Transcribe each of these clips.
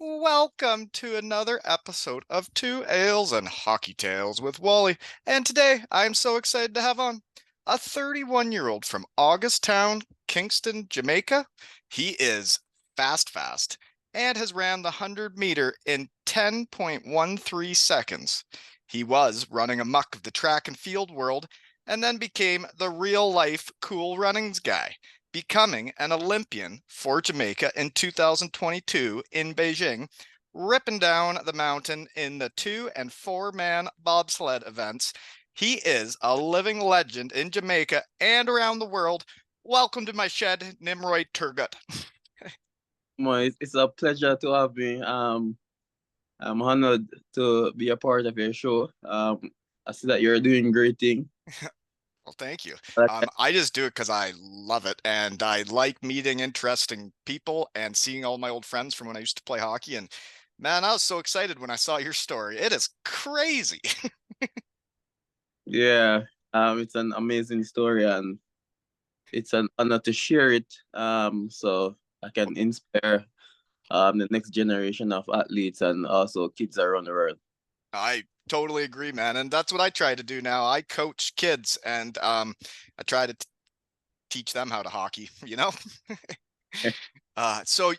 Welcome to another episode of Two Ales and Hockey Tales with Wally. And today I'm so excited to have on a 31-year-old from Augusttown, Kingston, Jamaica. He is fast and has ran the 100-meter in 10.13 seconds. He was running amok of the track and field world and then became the real-life cool runnings guy, becoming an Olympian for Jamaica in 2022 in Beijing, ripping down the mountain in the 2 and 4-man bobsled events. He is a living legend in Jamaica and around the world. Welcome to my shed, Nimroy Turgott. It's a pleasure to have me. I'm honored to be a part of your show. I see that you're doing great thing. Well, thank you. Like, I just do it because I love it, and I like meeting interesting people and seeing all my old friends from when I used to play hockey. And man, I was so excited when I saw your story. It is crazy. yeah, it's an amazing story, and it's an honor to share it. So I can inspire the next generation of athletes and also kids around the world. I totally agree, man, and that's what I try to do now. I coach kids, and I try to teach them how to hockey. So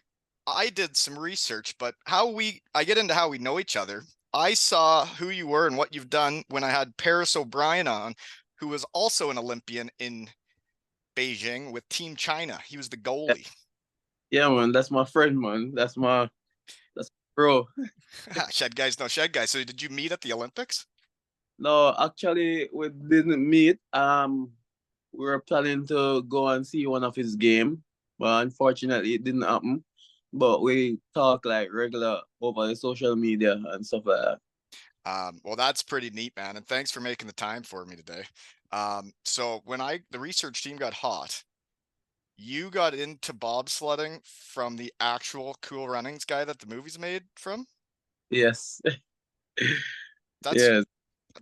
I did some research, but I get into how we know each other. I saw who you were and what you've done when I had Paris O'Brien on, who was also an Olympian in Beijing with Team China. He was the goalie. Yeah, man, that's my friend, man. That's my bro. Shed guys, no shed guys. So did you meet at the Olympics? No, actually, we didn't meet. We were planning to go and see one of his game, but unfortunately it didn't happen. But we talk like regular over the social media and stuff like that. Well, that's pretty neat, man. And thanks for making the time for me today. So when the research team got hot, you got into bobsledding from the actual Cool Runnings guy that the movie's made from. Yes. That's Yes.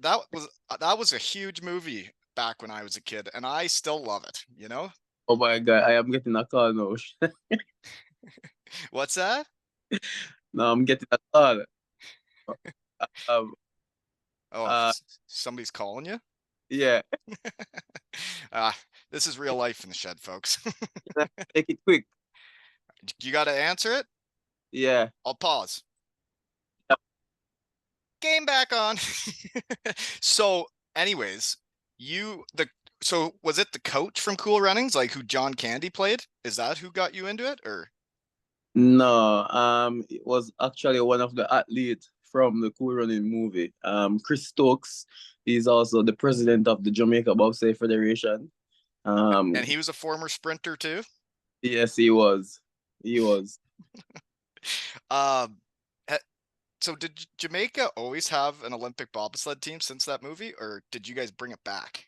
that was a huge movie back when I was a kid, and I still love it. Oh my God, I am getting a call now. What's that? No, I'm getting a call. Um, Oh, uh, somebody's calling you. yeah. uh, this is real life in the shed, folks. Take it quick. You got to answer it. Yeah. I'll pause. Game back on. So, anyways, you the so was it the coach from Cool Runnings, like who John Candy played? Is that who got you into it, or? No, it was actually one of the athletes from the Cool Running movie. Chris Stokes is also the president of the Jamaica Bobsleigh Federation. And Um, he was a former sprinter too. yes, he was. He was. Um, so did Jamaica always have an Olympic bobsled team since that movie, or did you guys bring it back?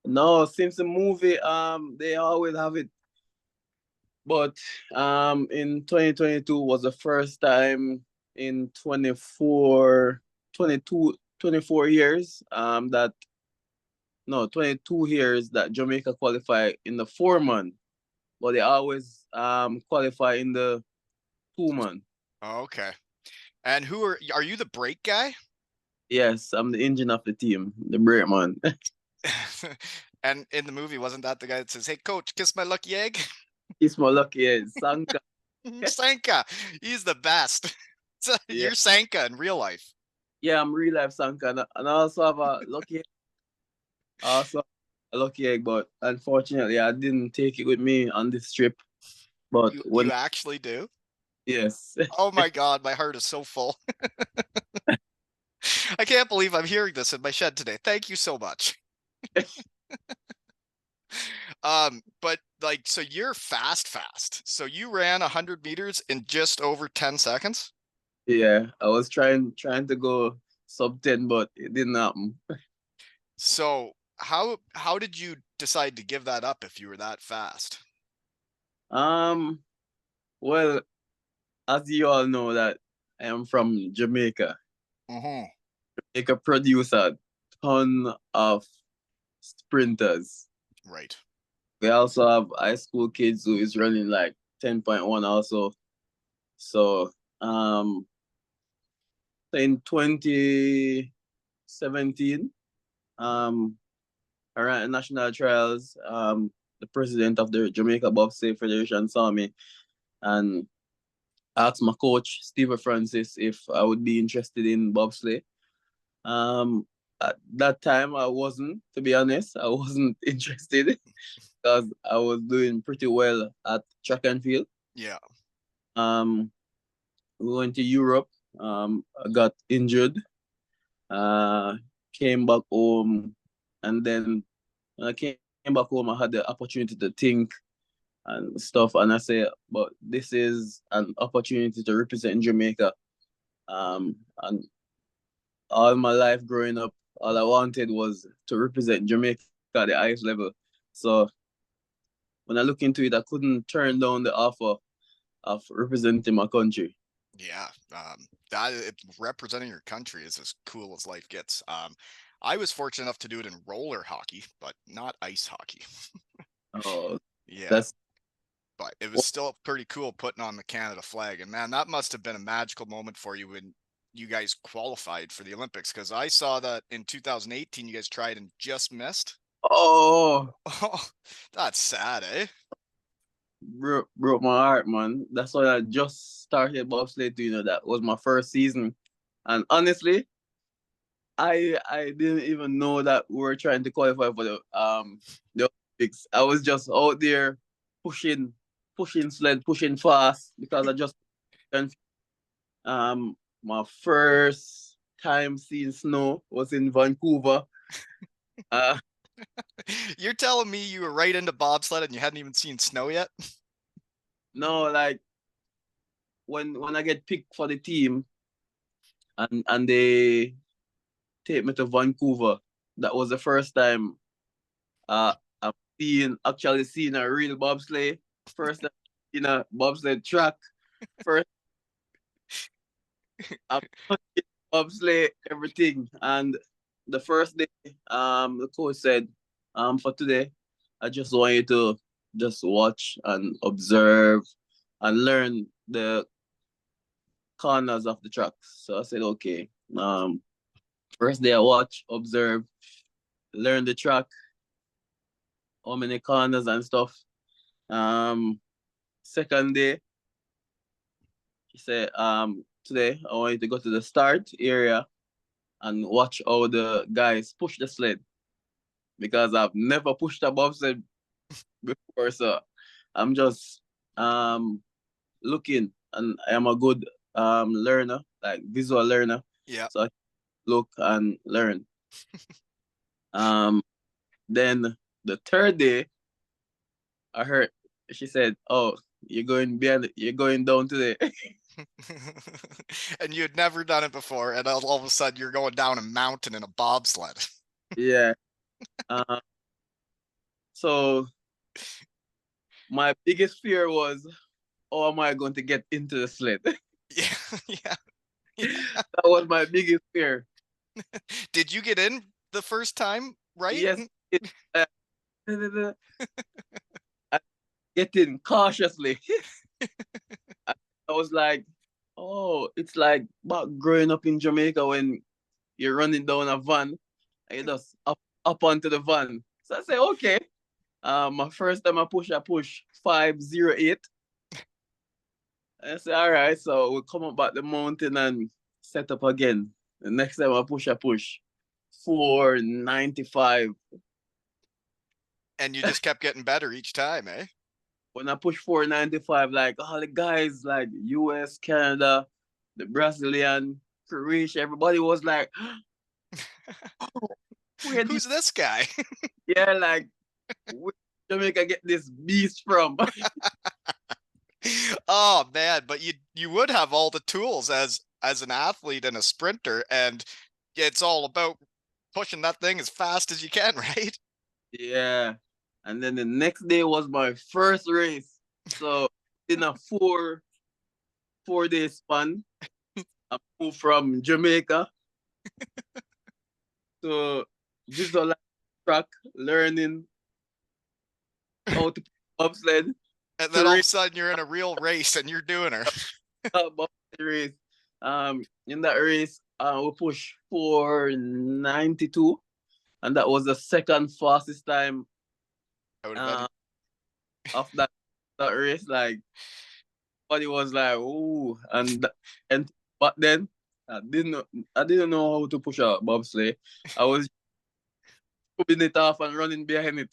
No, since the movie, they always have it. But in 2022 was the first time in 24 years, that no, 22 years that Jamaica qualify in the 4-man, but they always qualify in the 2-man. Oh, okay. And are you the brake guy? Yes, I'm the engine of the team, the brake man. And in the movie, wasn't that the guy that says, "Hey, coach, kiss my lucky egg"? He's my lucky head, Sanka. Sanka, he's the best. So Yeah, you're Sanka in real life. yeah, I'm real life Sanka, and I also have a lucky, also a lucky egg, but unfortunately, I didn't take it with me on this trip. But You when actually do? yes, Oh my God, my heart is so full. I can't believe I'm hearing this in my shed today. Thank you so much. But like, so you're fast. So you ran 100 meters in just over 10 seconds. yeah, I was trying to go sub 10, but it didn't happen. So how did you decide to give that up if you were that fast? Um, well, as you all know that I am from Jamaica. Mm-hmm. Jamaica produce a ton of sprinters. Right. We also have high school kids who is running like 10.1 also. So Um, in 2017, um, around the national trials, the president of the Jamaica Bobsleigh Federation saw me and asked my coach, Steve Francis, if I would be interested in bobsleigh. At that time, I wasn't, to be honest, I wasn't interested because I was doing pretty well at track and field. Yeah. Um, we went to Europe. I got injured. Came back home, and then when I came back home, I had the opportunity to think and stuff, and I say, but this is an opportunity to represent Jamaica. And all my life growing up, all I wanted was to represent Jamaica at the highest level. So when I look into it, I couldn't turn down the offer of representing my country. Yeah, representing your country is as cool as life gets. I was fortunate enough to do it in roller hockey, but not ice hockey. Oh, Yeah, that's but it was still pretty cool putting on the Canada flag. And man, that must have been a magical moment for you when you guys qualified for the Olympics. Because I saw that in 2018, you guys tried and just missed. oh, Oh, that's sad, eh? broke my heart, man. That's why I just started bobsleigh. That was my first season, and honestly, I didn't even know that we were trying to qualify for the Olympics. I was just out there pushing, pushing sled, pushing fast because I just my first time seeing snow was in Vancouver. Uh, You're telling me you were right into bobsled and you hadn't even seen snow yet? no, like when I get picked for the team and they take me to Vancouver, that was the first time I'm actually seeing a real bobsleigh. First time in a bobsled track. First I'm bobsleigh everything. And the first day, the coach said, for today, I just want you to just watch and observe and learn the corners of the track. So I said, okay. First day I watch, observe, learn the track, how many corners and stuff. Um, Second day, he said, today I want you to go to the start area and watch how the guys push the sled because I've never pushed a bobsled before, so I'm just looking, and I am a good learner, like visual learner, Yeah. so I look and learn. Um, then the third day, I heard she said, "Oh, you're going down today." And you had never done it before, and all of a sudden you're going down a mountain in a bobsled. Yeah. So my biggest fear was, how am I going to get into the sled? That Yeah, yeah, yeah. was my biggest fear. Did you get in the first time, right? Yes, uh, I get in cautiously. I was like, oh, it's like about growing up in Jamaica when you're running down a van and you just up onto the van. So I say, okay. My first time I push 508. I say, all right, so we come up back the mountain and set up again. The next time I push 495. And you just kept getting better each time, eh? When I push 495, like all the guys like US, Canada, the Brazilian, Croatia, everybody was like, oh, where did Who's this guy? yeah, like where Jamaica get this beast from? Oh man, but you would have all the tools as an athlete and a sprinter, and it's all about pushing that thing as fast as you can, right? Yeah. And then the next day was my first race. So in a 4 day span, I moved from Jamaica to visualize track, learning how to bobsled And to then all of a race sudden you're in a real race and you're doing her. bobsled race. In that race, we pushed 492, and that was the second fastest time Out of any. uh, of that race. Like, but it was like, ooh, and but then I didn't know how to push a bobsleigh. I was putting it off and running behind it.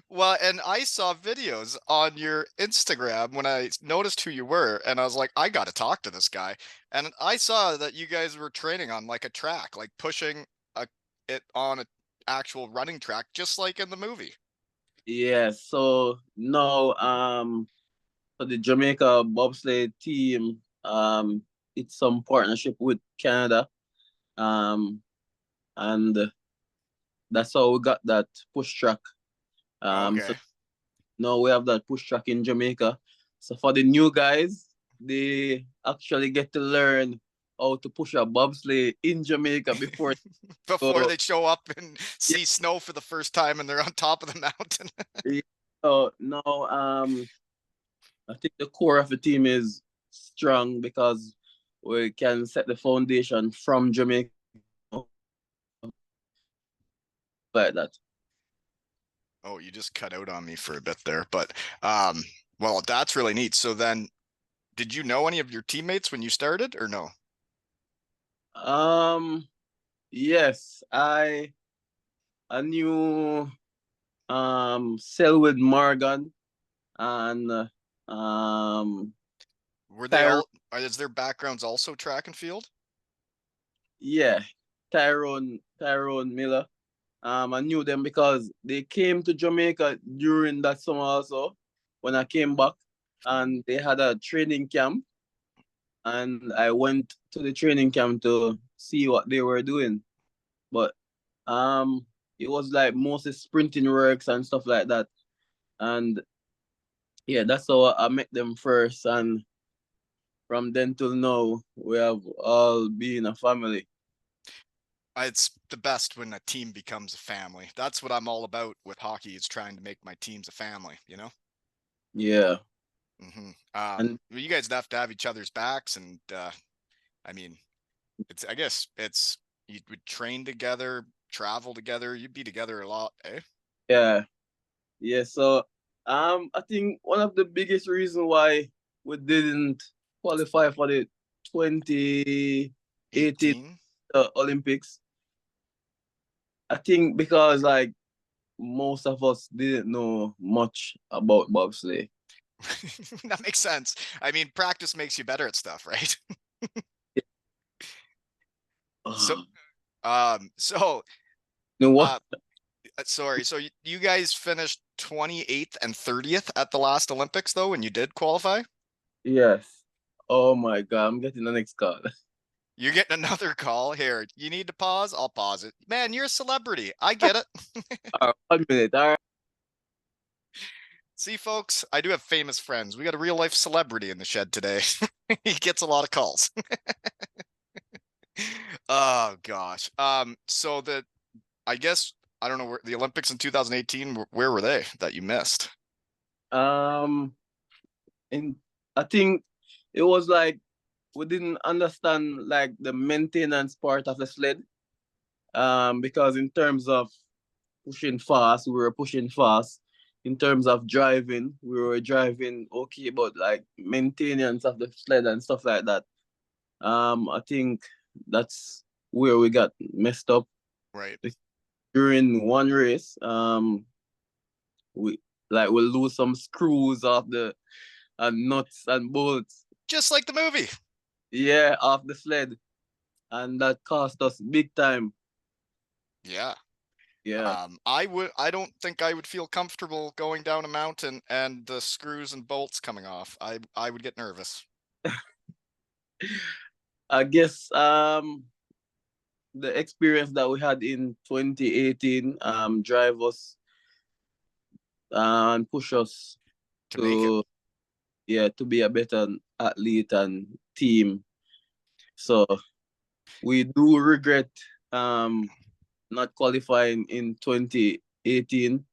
Well, and I saw videos on your Instagram when I noticed who you were, and I was like, I got to talk to this guy. And I saw that you guys were training on like a track, like pushing a it on an actual running track, just like in the movie. Yeah, so now for the Jamaica bobsleigh team, it's some partnership with Canada. Um and that's how we got that push track. So Okay. now we have that push track in Jamaica. So for the new guys, they actually get to learn how to push a bobsleigh in Jamaica before they Before go. they show up and Yeah, see snow for the first time and they're on top of the mountain. yeah. So now I think the core of the team is strong because we can set the foundation from Jamaica like that. Oh, you just cut out on me for a bit there, but um, well, that's really neat. So then, did you know any of your teammates when you started, or no? Um, yes, I knew Selwood Morgan and um Were they Tyron. all? Is their backgrounds also track and field? Yeah, Tyrone Miller. I knew them because they came to Jamaica during that summer also when I came back, and they had a training camp, and I went to the training camp to see what they were doing. But um it was like mostly sprinting works and stuff like that. And yeah, that's how I met them first, and from then till now we have all been a family. It's the best when a team becomes a family. That's what I'm all about with hockey. Is trying to make my teams a family. You know. Yeah. Mm-hmm. And Well, you guys have to have each other's backs, and I mean, it's. I guess it's you would train together, travel together. You'd be together a lot, eh? yeah, yeah. So I think one of the biggest reason why we didn't qualify for the 2018 18. Olympics, I think because like most of us didn't know much about bobsleigh. That makes sense. I mean, practice makes you better at stuff, right? So, Oh, so, you know what? uh, sorry. So you guys finished 28th and 30th at the last Olympics, though, when you did qualify. Yes. Oh my God, I'm getting the next call. You're getting another call here. You need to pause? I'll pause it. Man, you're a celebrity. I get it. All right, 1 minute. All right. See, folks, I do have famous friends. We got a real life celebrity in the shed today. He gets a lot of calls. Oh gosh. So the I guess I don't know where the Olympics in 2018. Where were they that you missed? Um, and I think it was like we didn't understand like the maintenance part of the sled. Because in terms of pushing fast, we were pushing fast. In terms of driving, we were driving okay, but like maintenance of the sled and stuff like that. I think that's where we got messed up. Right. During one race, we we'll lose some screws off the and nuts and bolts. Just like the movie. Yeah, off the sled, and that cost us big time. Yeah. Yeah, I don't think I would feel comfortable going down a mountain and the screws and bolts coming off. I would get nervous. I guess the experience that we had in 2018 drive us and push us To make it. to to be a better athlete and team. So we do regret um not qualifying in 2018,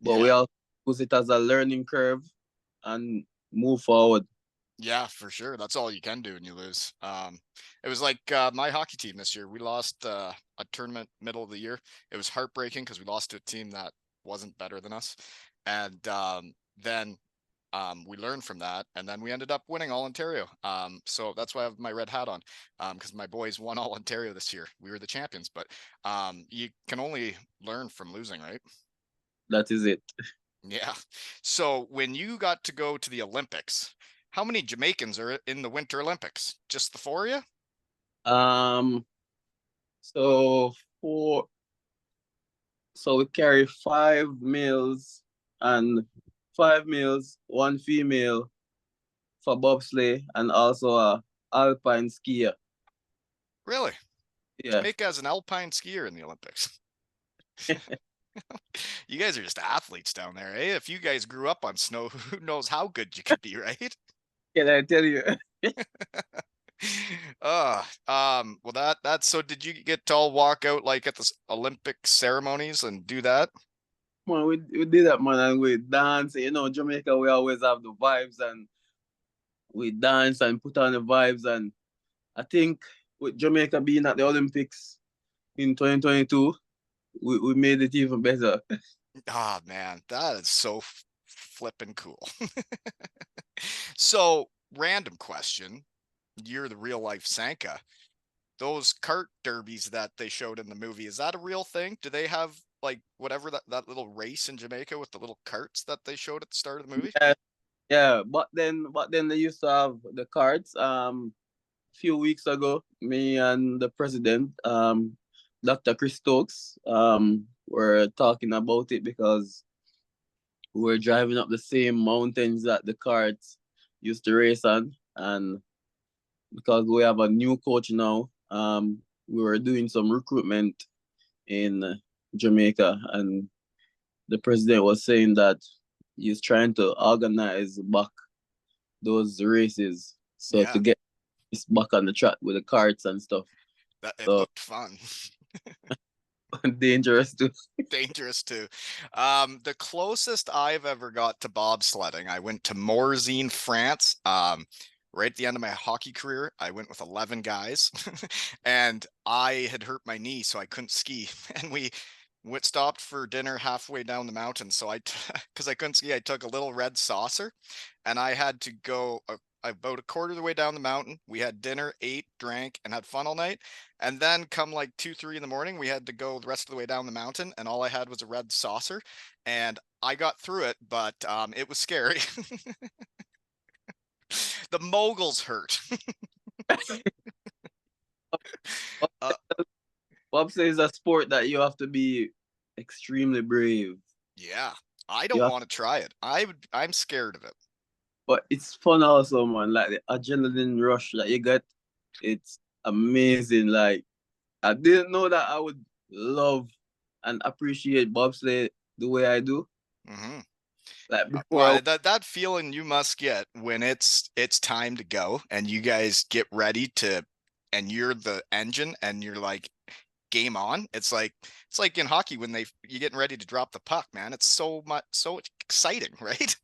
but we Yeah. also use it as a learning curve and move forward. Yeah, for sure. That's all you can do when you lose. It was like my hockey team this year. We lost a tournament middle of the year. It was heartbreaking because we lost to a team that wasn't better than us, and then we learned from that, and then we ended up winning All Ontario. So that's why I have my red hat on, because my boys won All Ontario this year. We were the champions, but you can only learn from losing, right? That is it. Yeah. So when you got to go to the Olympics, how many Jamaicans are in the Winter Olympics? Just the four of you? Um, so for so we carry five males and five males, one female for bobsleigh, and also a alpine skier. Really? Yeah. Jamaica has an alpine skier in the Olympics. You guys are just athletes down there, eh? If you guys grew up on snow, who knows how good you could be, right? Can I tell you? Well that's so did you get to all walk out like at the Olympic ceremonies and do that? Man, we did that, man, and we dance. You know, Jamaica, we always have the vibes, and we dance and put on the vibes. And I think with Jamaica being at the Olympics in 2022, we made it even better. Oh man, that is so flipping cool. So, random question. You're the real life Sanka. Those kart derbies that they showed in the movie, is that a real thing? Do they have like whatever that little race in Jamaica with the little carts that they showed at the start of the movie? Yeah, yeah. But then they used to have the cards. Few weeks ago, me and the president, Dr. Chris Stokes, were talking about it because we were driving up the same mountains that the carts used to race on, and because we have a new coach now, we were doing some recruitment in Jamaica, and the president was saying that he's trying to organize back those races so to Yeah, get this back on the track with the carts and stuff. that it So looked fun. dangerous too. Dangerous too. The closest I've ever got to bobsledding, I went to Morzine, France. Right at the end of my hockey career, I went with 11 guys, and I had hurt my knee, so I couldn't ski. And we went stopped for dinner halfway down the mountain. So because I couldn't ski, I took a little red saucer, and I had to go about a quarter of the way down the mountain. We had dinner, ate, drank, and had fun all night. And then come like 2, 3 in the morning, we had to go the rest of the way down the mountain, and all I had was a red saucer. And I got through it, but it was scary. The moguls hurt. uh, Bob says a sport that you have to be extremely brave. yeah, I You don't have, want to try it. I'm scared of it. but it's fun also, man. Like the adrenaline rush that you get, it's amazing. Like I didn't know that I would love and appreciate bobsleigh the way I do. Hmm. Like before, Well, that feeling you must get when it's time to go and you guys get ready to, and you're the engine and you're like game on. It's like in hockey when you getting ready to drop the puck, man. It's so exciting, right?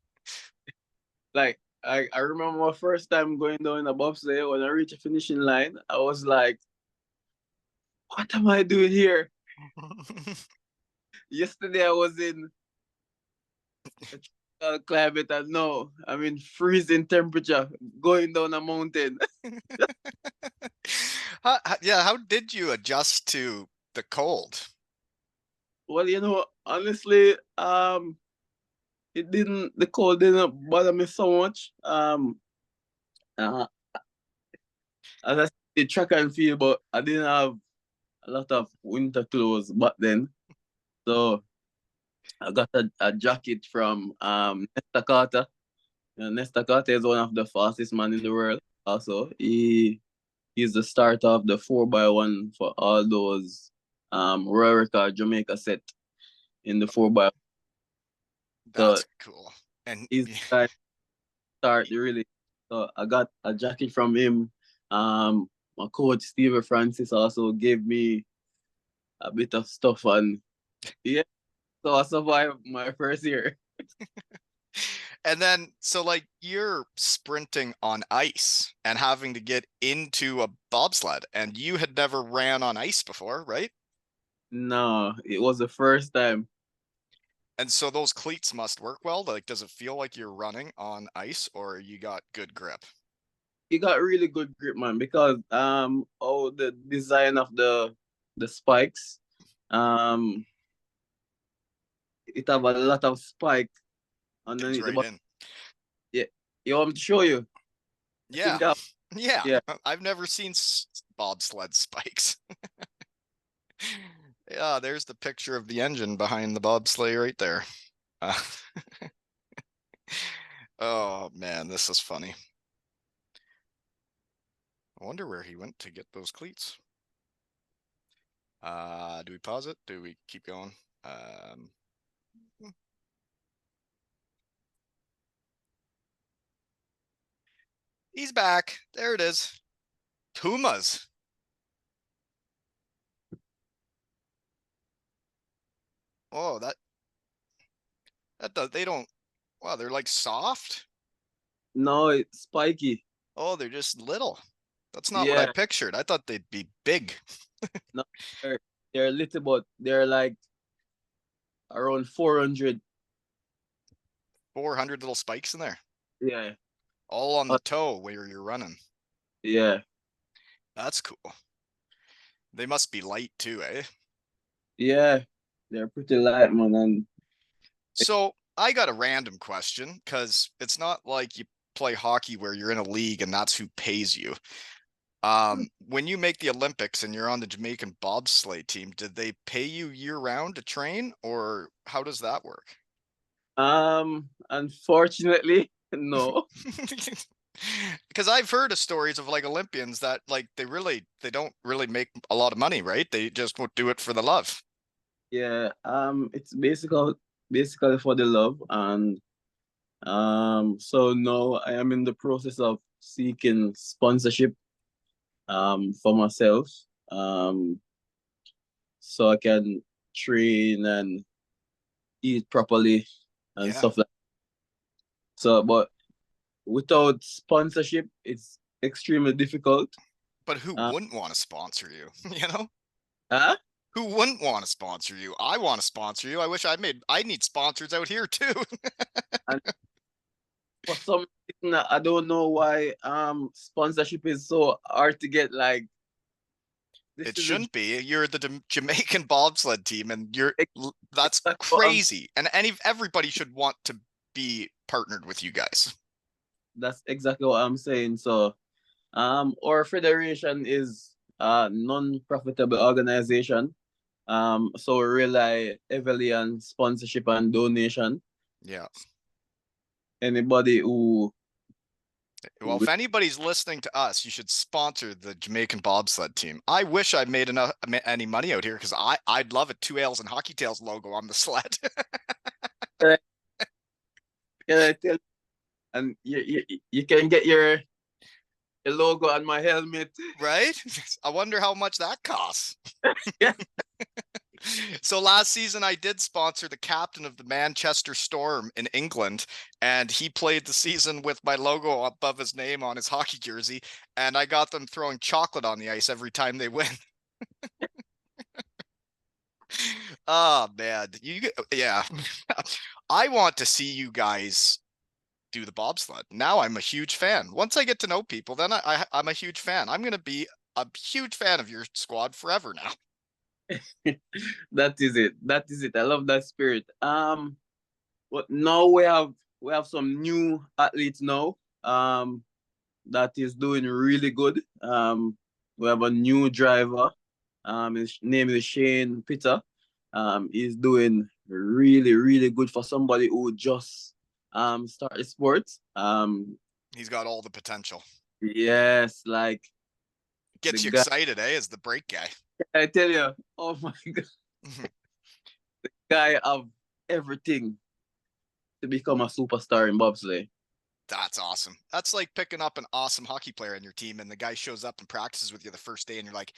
like I remember my first time going down in a bobsleigh. When I reached the finishing line, I was like, "What am I doing here?" Yesterday I was in a tropical climate, and now I'm in freezing temperature going down a mountain. Yeah, how did you adjust to the cold? Well, honestly, the cold didn't bother me so much. Uh, as I said, the track and field, but I didn't have a lot of winter clothes back then. So I got a jacket from Nesta Carter. Nesta Carter is one of the fastest man in the world. Also, he's the starter of the 4x1 for all those Royal Record Jamaica set in the 4x1. So That's cool. And he's the guy start really. So I got a jacket from him. My coach Steve Francis also gave me a bit of stuff, and yeah, so I survived my first year. And then, so like you're sprinting on ice and having to get into a bobsled, and you had never ran on ice before, right? No, it was the first time. And so those cleats must work well. Like, does it feel like you're running on ice or you got good grip? He got really good grip, man, because oh, the design of the spikes, um it have a lot of spike Digs underneath the right bottom. in. Yeah, you want me to show you? I Yeah. think Yeah. yeah. I've never seen bobsled spikes. Yeah, there's the picture of the engine behind the bobsleigh right there. Uh, oh man, this is funny. I wonder where he went to get those cleats. Do we pause it? Do we keep going? Um, he's back. There it is. Pumas. Oh, that does. They don't. Wow, they're like soft. No, it's spiky. Oh, they're just little. That's not what I Yeah, pictured. I thought they'd be big. no, they're little, but they're like around 400. 400 little spikes in there, Yeah, all on the uh, toe where you're running. yeah, That's cool. They must be light too, eh? yeah. They're pretty light, man, and So I got a random question because it's not like you play hockey where you're in a league and that's who pays you. When you make the Olympics and you're on the Jamaican bobsleigh team, did they pay you year round to train, or how does that work? unfortunately, no. Because I've heard of stories of like Olympians that like they don't really make a lot of money, right? They just won't do it for the love. Yeah, it's basically for the love, and so now I am in the process of seeking sponsorship, for myself, um, so I can train and eat properly and Yeah. stuff like. So, but without sponsorship, it's extremely difficult. But who Uh, wouldn't want to sponsor you? You know? huh? Who wouldn't want to sponsor you? I want to sponsor you. I need sponsors out here too. And for some reason, I don't know why sponsorship is so hard to get. Like this It is a shouldn't be. You're the Jamaican bobsled team and that's exactly what crazy. And everybody should want to be partnered with you guys. that's exactly what I'm saying. So our federation is a non-profitable organization. So we rely heavily on sponsorship and donation. Yeah. Anybody Well, if anybody's listening to us, you should sponsor the Jamaican bobsled team. I wish I made enough any money out here because I'd love a two ales and hockey tails logo on the sled. can I tell, and you can get your logo on my helmet. Right? I wonder how much that costs. Yeah. So last season I did sponsor the captain of the Manchester Storm in England, and he played the season with my logo above his name on his hockey jersey, and I got them throwing chocolate on the ice every time they win. Oh man, yeah. I want to see you guys do the bobsled. Now I'm a huge fan. Once I get to know people, then I'm a huge fan. I'm gonna be a huge fan of your squad forever now. That is it. That is it. I love that spirit. But now we have some new athletes now. That is doing really good. We have a new driver. His name is Shane Peter. He's doing really, really good for somebody who just started sports. He's got all the potential. Yes, like the Gets you guy. excited, eh? As the brake guy. I tell you, oh my god, guy have everything to become a superstar in bobsleigh. That's awesome. That's like picking up an awesome hockey player in your team, and the guy shows up and practices with you the first day, and you're like,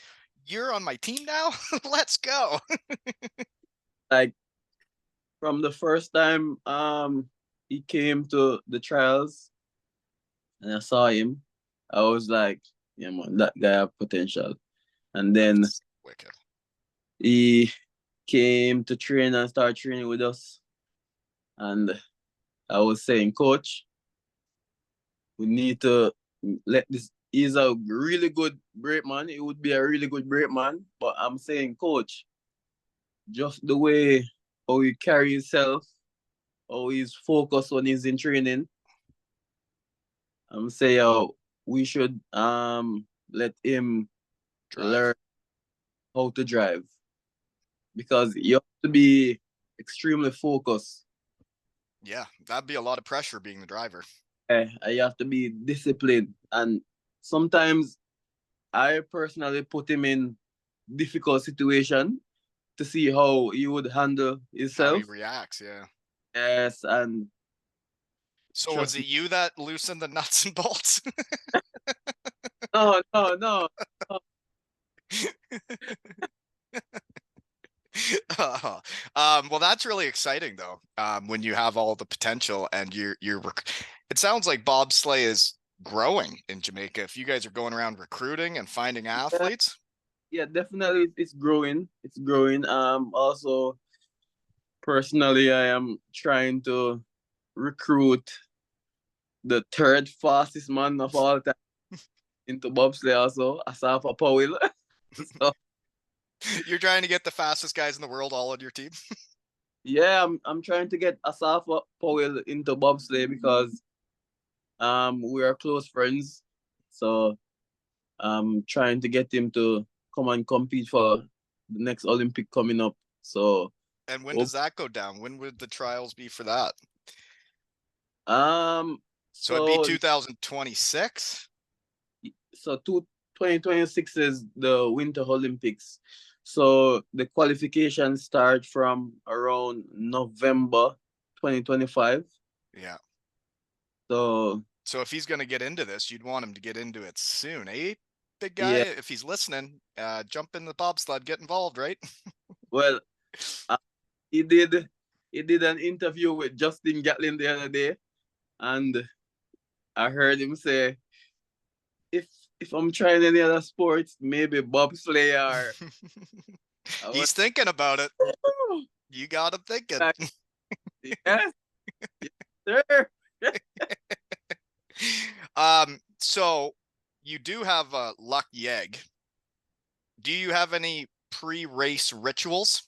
"You're on my team now. Let's go." Like from the first time he came to the trials and I saw him, I was like, yeah, man, that guy have potential. And then That's wicked. he came to train and start training with us. And I was saying, Coach, we need to let this. He's a really good break man. He would be a really good break man. But I'm saying, Coach, just the way how he carry himself, how he's focused when he's in training, I'm saying we should let him Drive. learn how to drive because you have to be extremely focused. Yeah, that'd be a lot of pressure being the driver. You have to be disciplined, and sometimes I personally put him in difficult situation to see how he would handle How he himself. reacts, yeah. Yes, and So was trust it me. you that loosened the nuts and bolts? No, no, no. No. Well, that's really exciting though. When you have all the potential and it sounds like bobsleigh is growing in Jamaica. If you guys are going around recruiting and finding Yeah, athletes, yeah, definitely it's growing. It's growing. Also personally I am trying to recruit the third fastest man of all time into bobsleigh also, Asafa Powell. So you're trying to get the fastest guys in the world all on your team. yeah, I'm trying to get Asafa Powell into bobsleigh because we are close friends. So I'm trying to get him to come and compete for the next Olympic coming up. So And when hope does that go down? When would the trials be for that? um So it'd be so 2026. so 2026 is the Winter Olympics. So the qualification start from around November 2025. Yeah. So So if he's going to get into this, you'd want him to get into it soon, eh? Big guy, yeah, if he's listening, jump in the bobsled, get involved, right? well, uh, he did he did an interview with Justin Gatlin the other day, and I heard him say, if if I'm trying any other sports, maybe bobsleigh or I was He's thinking about it. oh, You got him thinking. like, yes, yes, sir. So you do have a lucky egg. Do you have any pre-race rituals?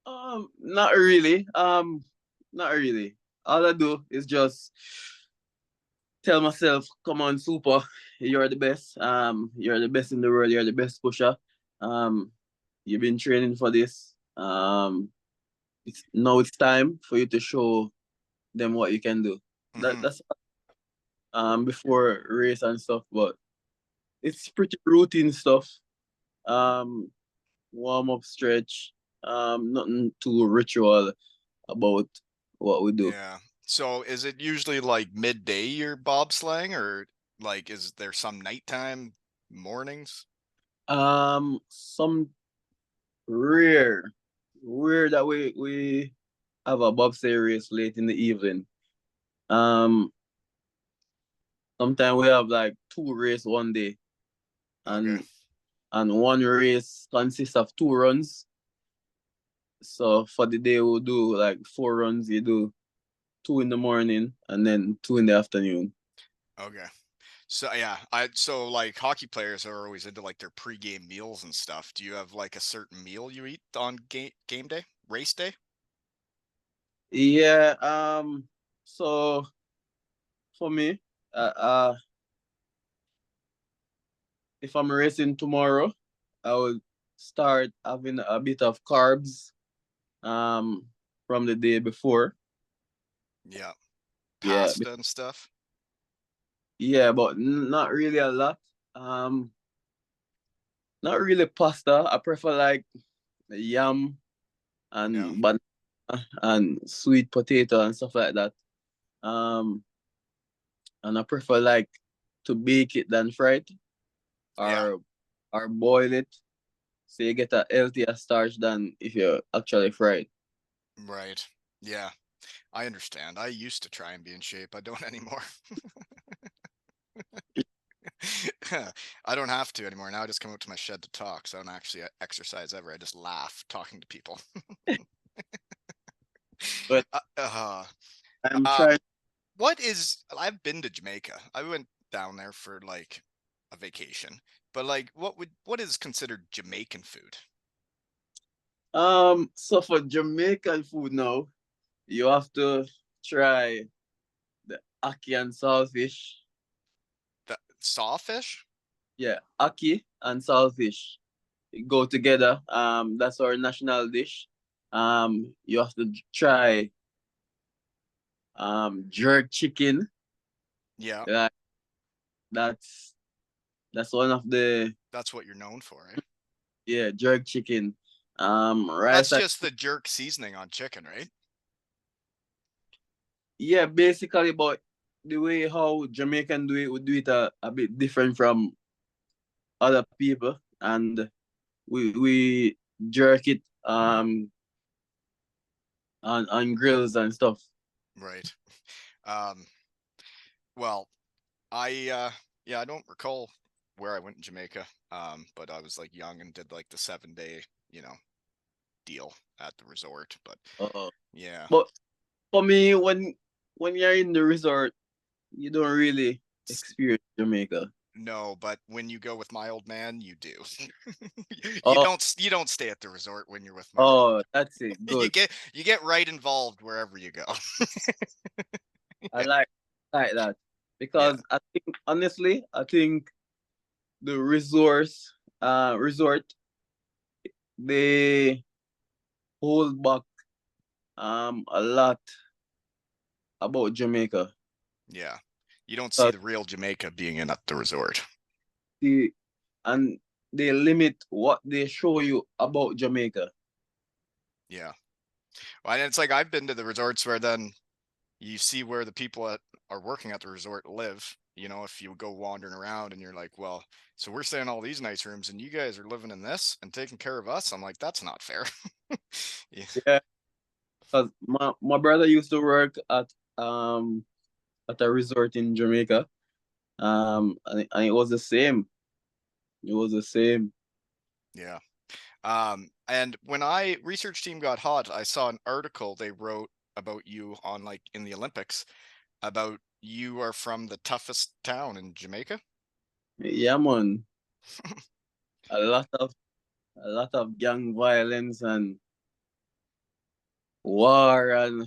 Not really. Not really. All I do is just tell myself, come on, super, you're the best. You're the best in the world, you're the best pusher. Um, you've been training for this. It's time for you to show them what you can do. Mm-hmm. That's before race and stuff, but it's pretty routine stuff. Um, warm up, stretch. Nothing too ritual about what we do. Yeah. So is it usually like midday you're bobsleighing, or like is there some nighttime mornings? Some rare, rare that we have a bobsleigh race late in the evening. Um, Sometimes we have like two race one day, Okay. and one race consists of two runs. So for the day we'll do like four runs. You do two in the morning and then two in the afternoon. Okay. So yeah, so like hockey players are always into like their pregame meals and stuff. Do you have like a certain meal you eat on game day, race day? Yeah. So for me, if I'm racing tomorrow, I will start having a bit of carbs from the day before. Yeah. Yeah, Pasta and stuff. yeah, but not really a lot. Not really pasta. I prefer like yam Yeah. and banana and sweet potato and stuff like that. Um, and I prefer like to bake it than fry it Yeah. or boil it, so you get a healthier starch than if you actually fry it. Right. Yeah. I understand. I used to try and be in shape. I don't anymore. I don't have to anymore. Now I just come out to my shed to talk, so I don't actually exercise ever. I just laugh talking to people. But Uh, uh, I'm trying. um, what is? I've been to Jamaica. I went down there for like a vacation, but like, what is considered Jamaican food? So for Jamaican food now, you have to try the ackee and saltfish. The sawfish? Yeah, ackee and saltfish go together. That's our national dish. You have to try jerk chicken. Yeah, Like that's that's one of the, that's what you're known for, eh? yeah, jerk chicken. That's Rice and, just the jerk seasoning on chicken, right? yeah, basically, but the way how Jamaican do it, we do it a bit different from other people, and we jerk it on grills and stuff. Right. Um, well, I yeah, I don't recall where I went in Jamaica. But I was like young and did like the 7 day, you know, deal at the resort. But Uh, yeah, but for me, when you're in the resort, you don't really experience Jamaica. no, but when you go with my old man, you do. You Oh, don't stay at the resort when you're with my old oh, that's it. man. You Good. get right involved wherever you go. I like that Yeah, because I think honestly, I think the resort, they hold back a lot about Jamaica. yeah. You don't see 'Cause the real Jamaica being in at the resort. the and they limit what they show you about Jamaica. Yeah. Well, and it's like I've been to the resorts where then you see where the people that are working at the resort live. You know, if you go wandering around and you're like, well, so we're staying in all these nice rooms and you guys are living in this and taking care of us. I'm like, that's not fair. Yeah. Yeah, because my brother used to work at a resort in Jamaica. And it was the same. It was the same. Yeah. And when I research team got hot, I saw an article they wrote about you on like in the Olympics about you are from the toughest town in Jamaica. Yeah, man. A lot of a lot of gang violence and war and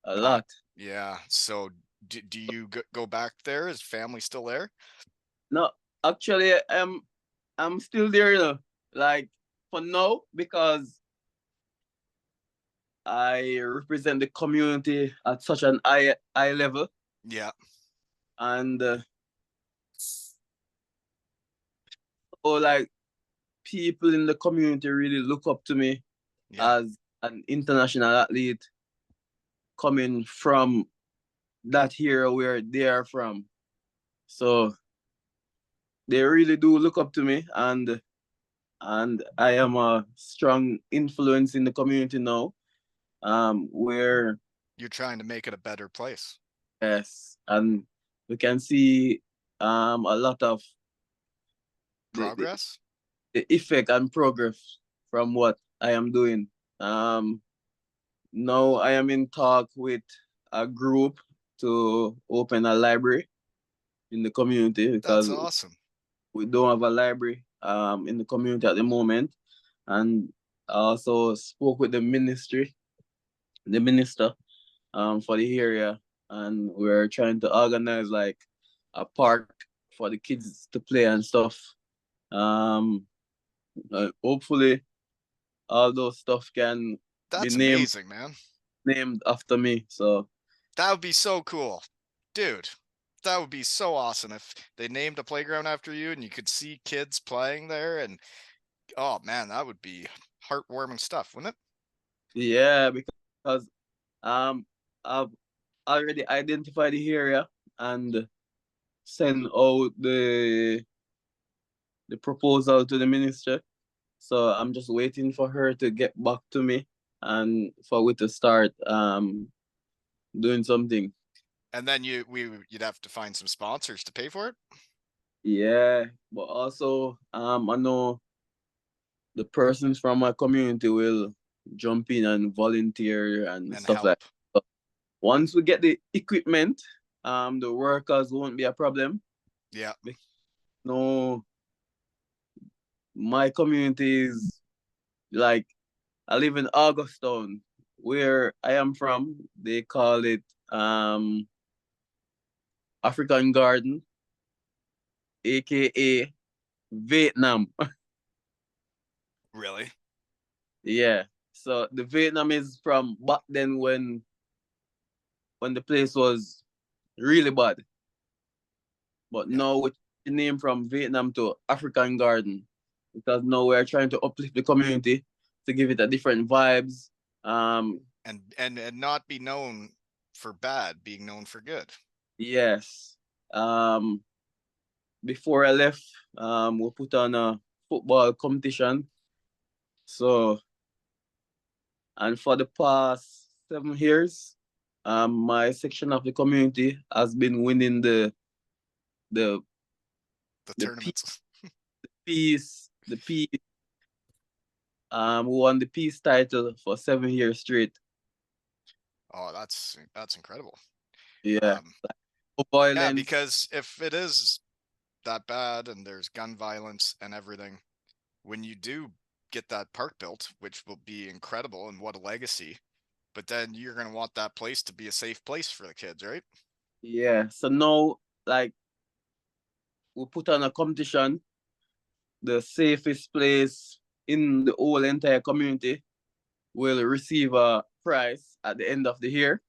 a I lot. yeah. So do you go back there? Is family still there? No, actually, I'm still there, you know. Like for now, because I represent the community at such an high level, Yeah. and so like people in the community really look up to me Yeah. as an international athlete coming from that here where they are from. So they really do look up to me, and I am a strong influence in the community now. Where, You're trying to make it a better place. yes, and we can see a lot of the, the, Progress? the effect and progress from what I am doing. Um, Now I am in talk with a group to open a library in the community That's because awesome. we don't have a library in the community at the moment. And I also spoke with the minister for the area, and we're trying to organize like a park for the kids to play and stuff. Um, Hopefully all those stuff can be That's amazing, man. named after me. So That would be so cool. Dude, that would be so awesome if they named a playground after you and you could see kids playing there and oh man, that would be heartwarming stuff, wouldn't it? yeah, because um I've already identified the area and sent out the proposal to the minister. So I'm just waiting for her to get back to me. and for we to start doing something. And then you'd have to find some sponsors to pay for it Yeah, but also I know the persons from my community will jump in and volunteer and and stuff like help. that. Once we get the equipment, the workers won't be a problem. Yeah. No, my community is like, I live in Augustown, where I am from. They call it African Garden, aka Vietnam. Really? Yeah. So the Vietnam is from back then when the place was really bad. But Yeah. now we changed the name from Vietnam to African Garden, because now we're trying to uplift the community to give it a different vibes. Um, And not be known for bad, being known for good. yes. Before I left, we put on a football competition. So, and for the past 7 years, my section of the community has been winning the The the tournaments. peace. We won the peace title for 7 years straight. Oh, that's incredible. Yeah, Um, no yeah, violence. because if it is that bad and there's gun violence and everything, when you do get that park built, which will be incredible and what a legacy, but then you're going to want that place to be a safe place for the kids, right? Yeah, so now like we put on a competition, the safest place in the whole entire community will receive a prize at the end of the year.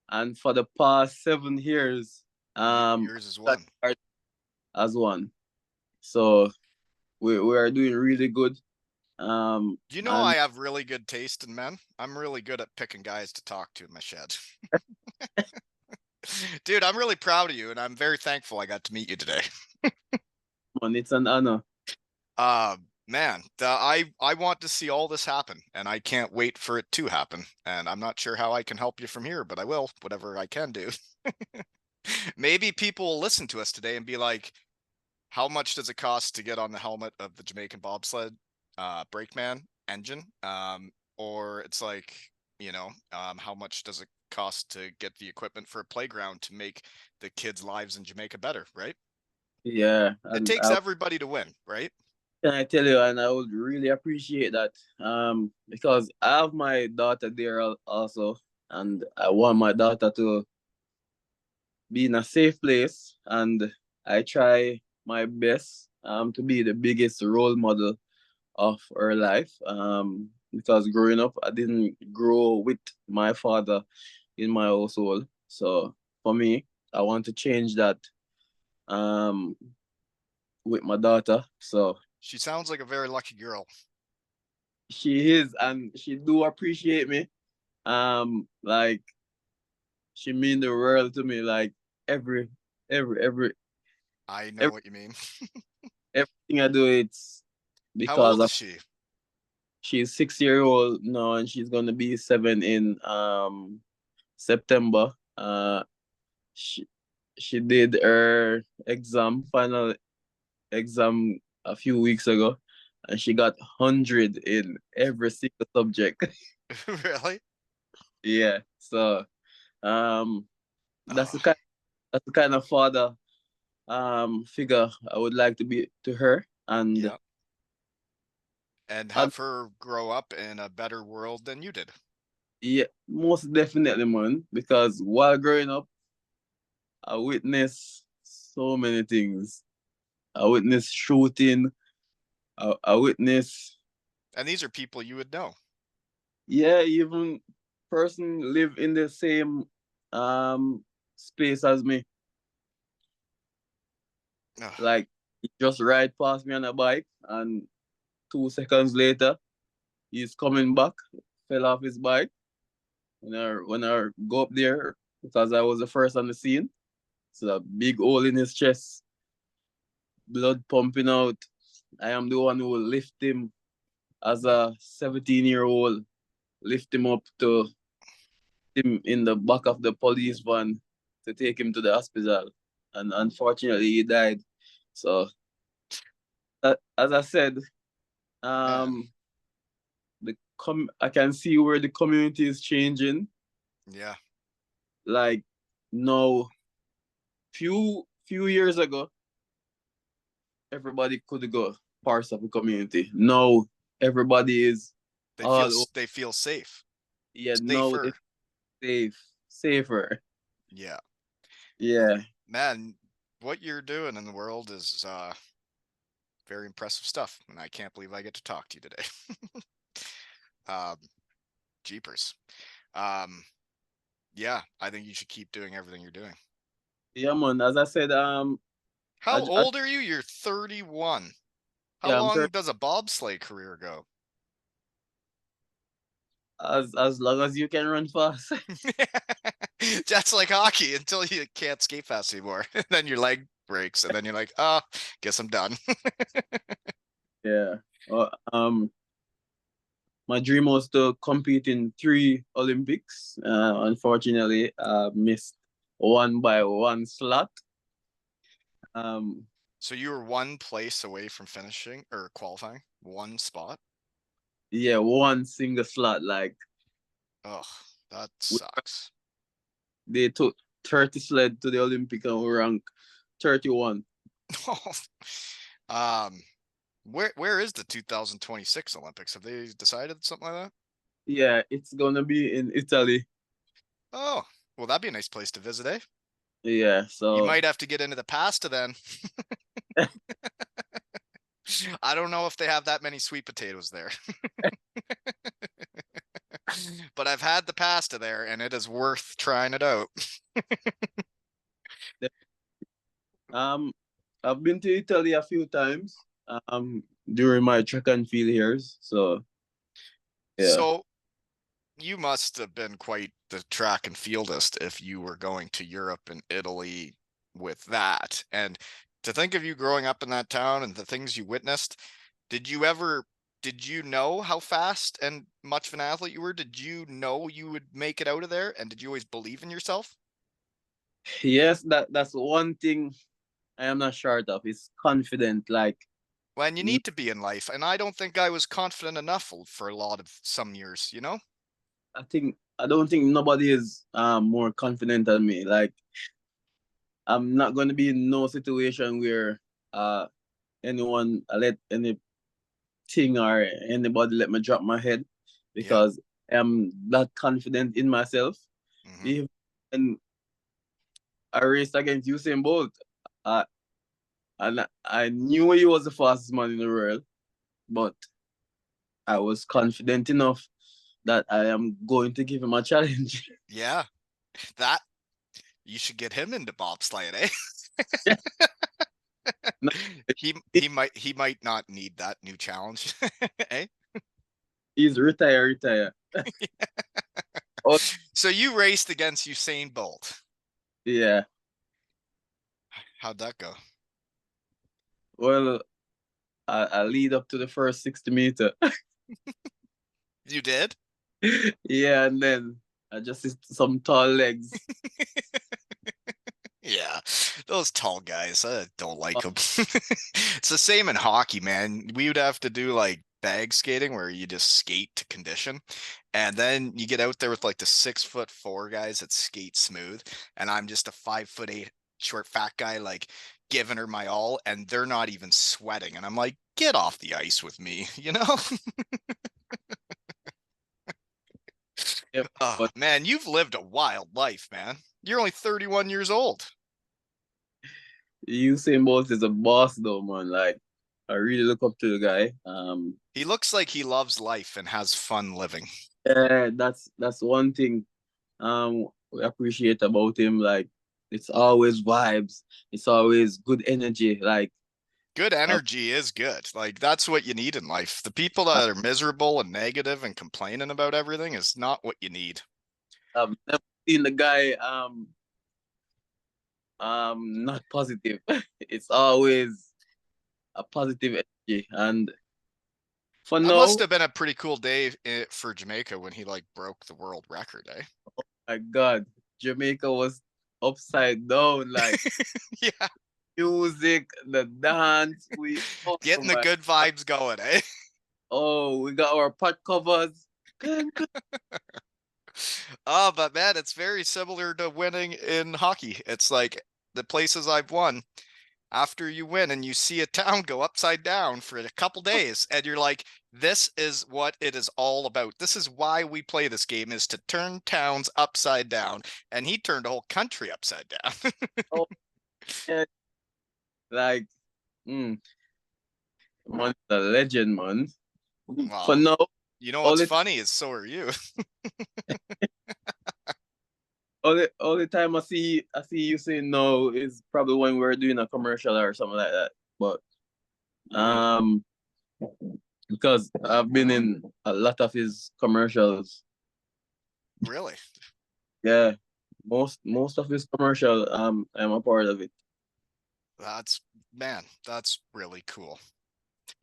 And for the past 7 years, Yours is one. as one. So we are doing really good. You know, I And have really good taste in men. I'm really good at picking guys to talk to in my shed. Dude, I'm really proud of you, and I'm very thankful I got to meet you today. man, it's an honor. Man, I want to see all this happen, and I can't wait for it to happen. And I'm not sure how I can help you from here, but I will, whatever I can do. Maybe people will listen to us today and be like, how much does it cost to get on the helmet of the Jamaican bobsled brakeman engine? Or it's like, how much does it cost to get the equipment for a playground to make the kids' lives in Jamaica better, right? Yeah, It and takes everybody to win, right? can I tell you, and I would really appreciate that. Because I have my daughter there also, and I want my daughter to be in a safe place, and I try my best to be the biggest role model of her life. Because growing up, I didn't grow with my father in my household. So for me, I want to change that um with my daughter. So She sounds like a very lucky girl. she is, and she do appreciate me. Like she mean the world to me. Like every every every I know every what you mean. everything I do, it's How because old of is she? she's 6 year old now, and she's gonna be 7 in September. She she did her final exam a few weeks ago, and she got 100 in every single subject. Really? Yeah, so um that's Oh, the kind that's the kind of father figure I would like to be to her. And yeah. And I, have her grow up in a better world than you did. yeah, most definitely, man, because while growing up, I witnessed so many things. I witnessed shooting. I witnessed, And these are people you would know. yeah, even person live in the same space as me. Ugh. Like he just ride past me on a bike, and 2 seconds later he's coming back, fell off his bike. When I go up there, because I was the first on the scene, so a big hole in his chest, blood pumping out. I am the one who will lift him as a 17-year-old. lift him up to him in the back of the police van to take him to the hospital. And unfortunately, he died. So, as I said, Man, um, I can see where the community is changing. yeah, Like now, few years ago, everybody could go parts of the community. Now everybody is all they feel safe, yeah. Now safer. it's safer. Yeah, Yeah, man, what you're doing in the world is very impressive stuff, and I can't believe I get to talk to you today. um, Jeepers. Um, yeah, I think you should keep doing everything you're doing. yeah, man. As I said, How old are you? You're 31. How yeah, I'm long does a bobsleigh career go? as long as you can run fast. That's like hockey until you can't skate fast anymore. Then your leg breaks, and then you're like, oh, guess I'm done. Yeah. My dream was to compete in 3 Olympics. Unfortunately, missed one by one slot. Um, So you were one place away from finishing or qualifying, one spot. yeah, one single slot. Like Oh, that sucks. they took 30 sled to the Olympic and we ranked 31. um, where is the 2026 Olympics? Have they decided something like that? Yeah, it's gonna be in Italy. Oh, well, that'd be a nice place to visit, eh? Yeah, You so might have to get into the pasta then. I don't know if they have that many sweet potatoes there. But I've had the pasta there and it is worth trying it out. um I've been to Italy a few times during my track and field years. So yeah. So you must have been quite the track and fieldist if you were going to Europe and Italy with that. And to think of you growing up in that town and the things you witnessed, did you ever did you know how fast and much of an athlete you were? Did you know you would make it out of there? And did you always believe in yourself? Yes, that's one thing I am not short of. Is confident. Like When you need to be in life. And I don't think I was confident enough for a lot of some years, you know? I don't think nobody is more confident than me. Like I'm not gonna be in no situation where anyone let anything or anybody let me drop my head Yeah. because I'm that confident in myself. Hmm. Even when I raced against Usain Bolt, uh, and I knew he was the fastest man in the world, but I was confident enough that I am going to give him a challenge. Yeah. That you should get him into bobsledding, eh? No, He might not need that new challenge. Eh? he's retired. Oh, So you raced against Usain Bolt. yeah. How'd that go? Well, I lead up to the first 60 meter. You did? Yeah, and then I just see some tall legs. Yeah, those tall guys, I don't like Uh, them. It's the same in hockey, man. We would have to do like bag skating where you just skate to condition. And then you get out there with like the 6'4" guys that skate smooth. And I'm just a 5'8" short fat guy, like giving her my all, and they're not even sweating. And I'm like, get off the ice with me, you know? yeah, Oh but man, you've lived a wild life, man. You're only 31 years old. Usain Bolt is a boss though, man. Like I really look up to the guy. He looks like he loves life and has fun living. Yeah, that's one thing we appreciate about him. Like it's always vibes. It's always good energy. Like Good I've, energy is good. Like that's what you need in life. The people that are miserable and negative and complaining about everything is not what you need. I've never seen the guy not positive. It's always a positive energy and For That must now, have been a pretty cool day for Jamaica when he like broke the world record, eh? my God, Jamaica was upside down, like Yeah, music, the dance. Oh getting the my, good vibes going, eh? oh, we got our pot covers. Good, good. Oh, but man, it's very similar to winning in hockey. It's like the places I've won. After you win and you see a town go upside down for a couple days, and you're like, this is what it is all about. This is why we play this game, is to turn towns upside down. And he turned a whole country upside down. Oh, yeah, like, mm, man, the legend, man. For Well, now, you know what's only funny is so are you. only time I see you saying no is probably when we're doing a commercial or something like that. But um, because I've been in a lot of his commercials. Really? Yeah, most of his commercial, I'm a part of it. That's, man, that's really cool.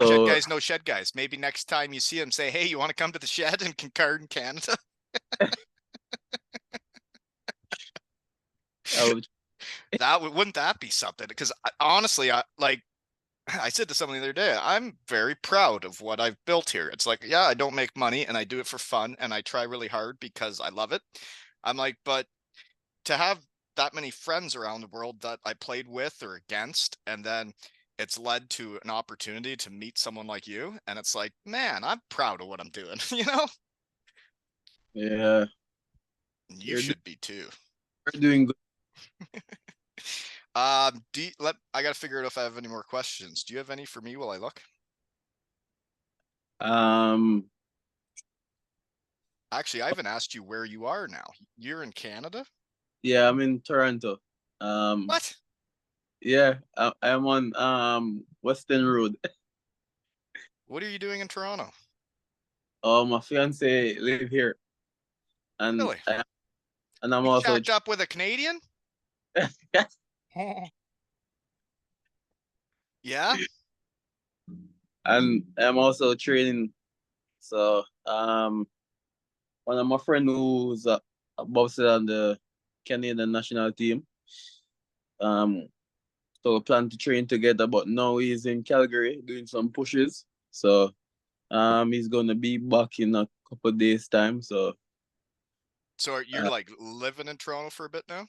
Shed So guys know shed guys. Maybe next time you see him, say, hey, you want to come to the shed in Kincardine, Canada? I would, That wouldn't that be something? Because honestly, I like I said to someone the other day, I'm very proud of what I've built here. It's like, yeah, I don't make money and I do it for fun and I try really hard because I love it. I'm like, but to have that many friends around the world that I played with or against, and then it's led to an opportunity to meet someone like you. And it's like, man, I'm proud of what I'm doing, you know? yeah, You you're do- should be too. you're doing good. I gotta figure out if I have any more questions. Do you have any for me while I look? Um, Actually, I haven't asked you where you are now. You're in Canada? yeah, I'm in Toronto. Um, What? yeah, I'm on Western Road. What are you doing in Toronto? Oh, my fiance live here, and Really? I, and I'm You also shacked up with a Canadian? Yeah? and I'm also training. So one of my friend who's a bobsled on the Canadian national team. Um, so we plan to train together, but now he's in Calgary doing some pushes. So he's gonna be back in a couple of days time. So So you're uh, like living in Toronto for a bit now?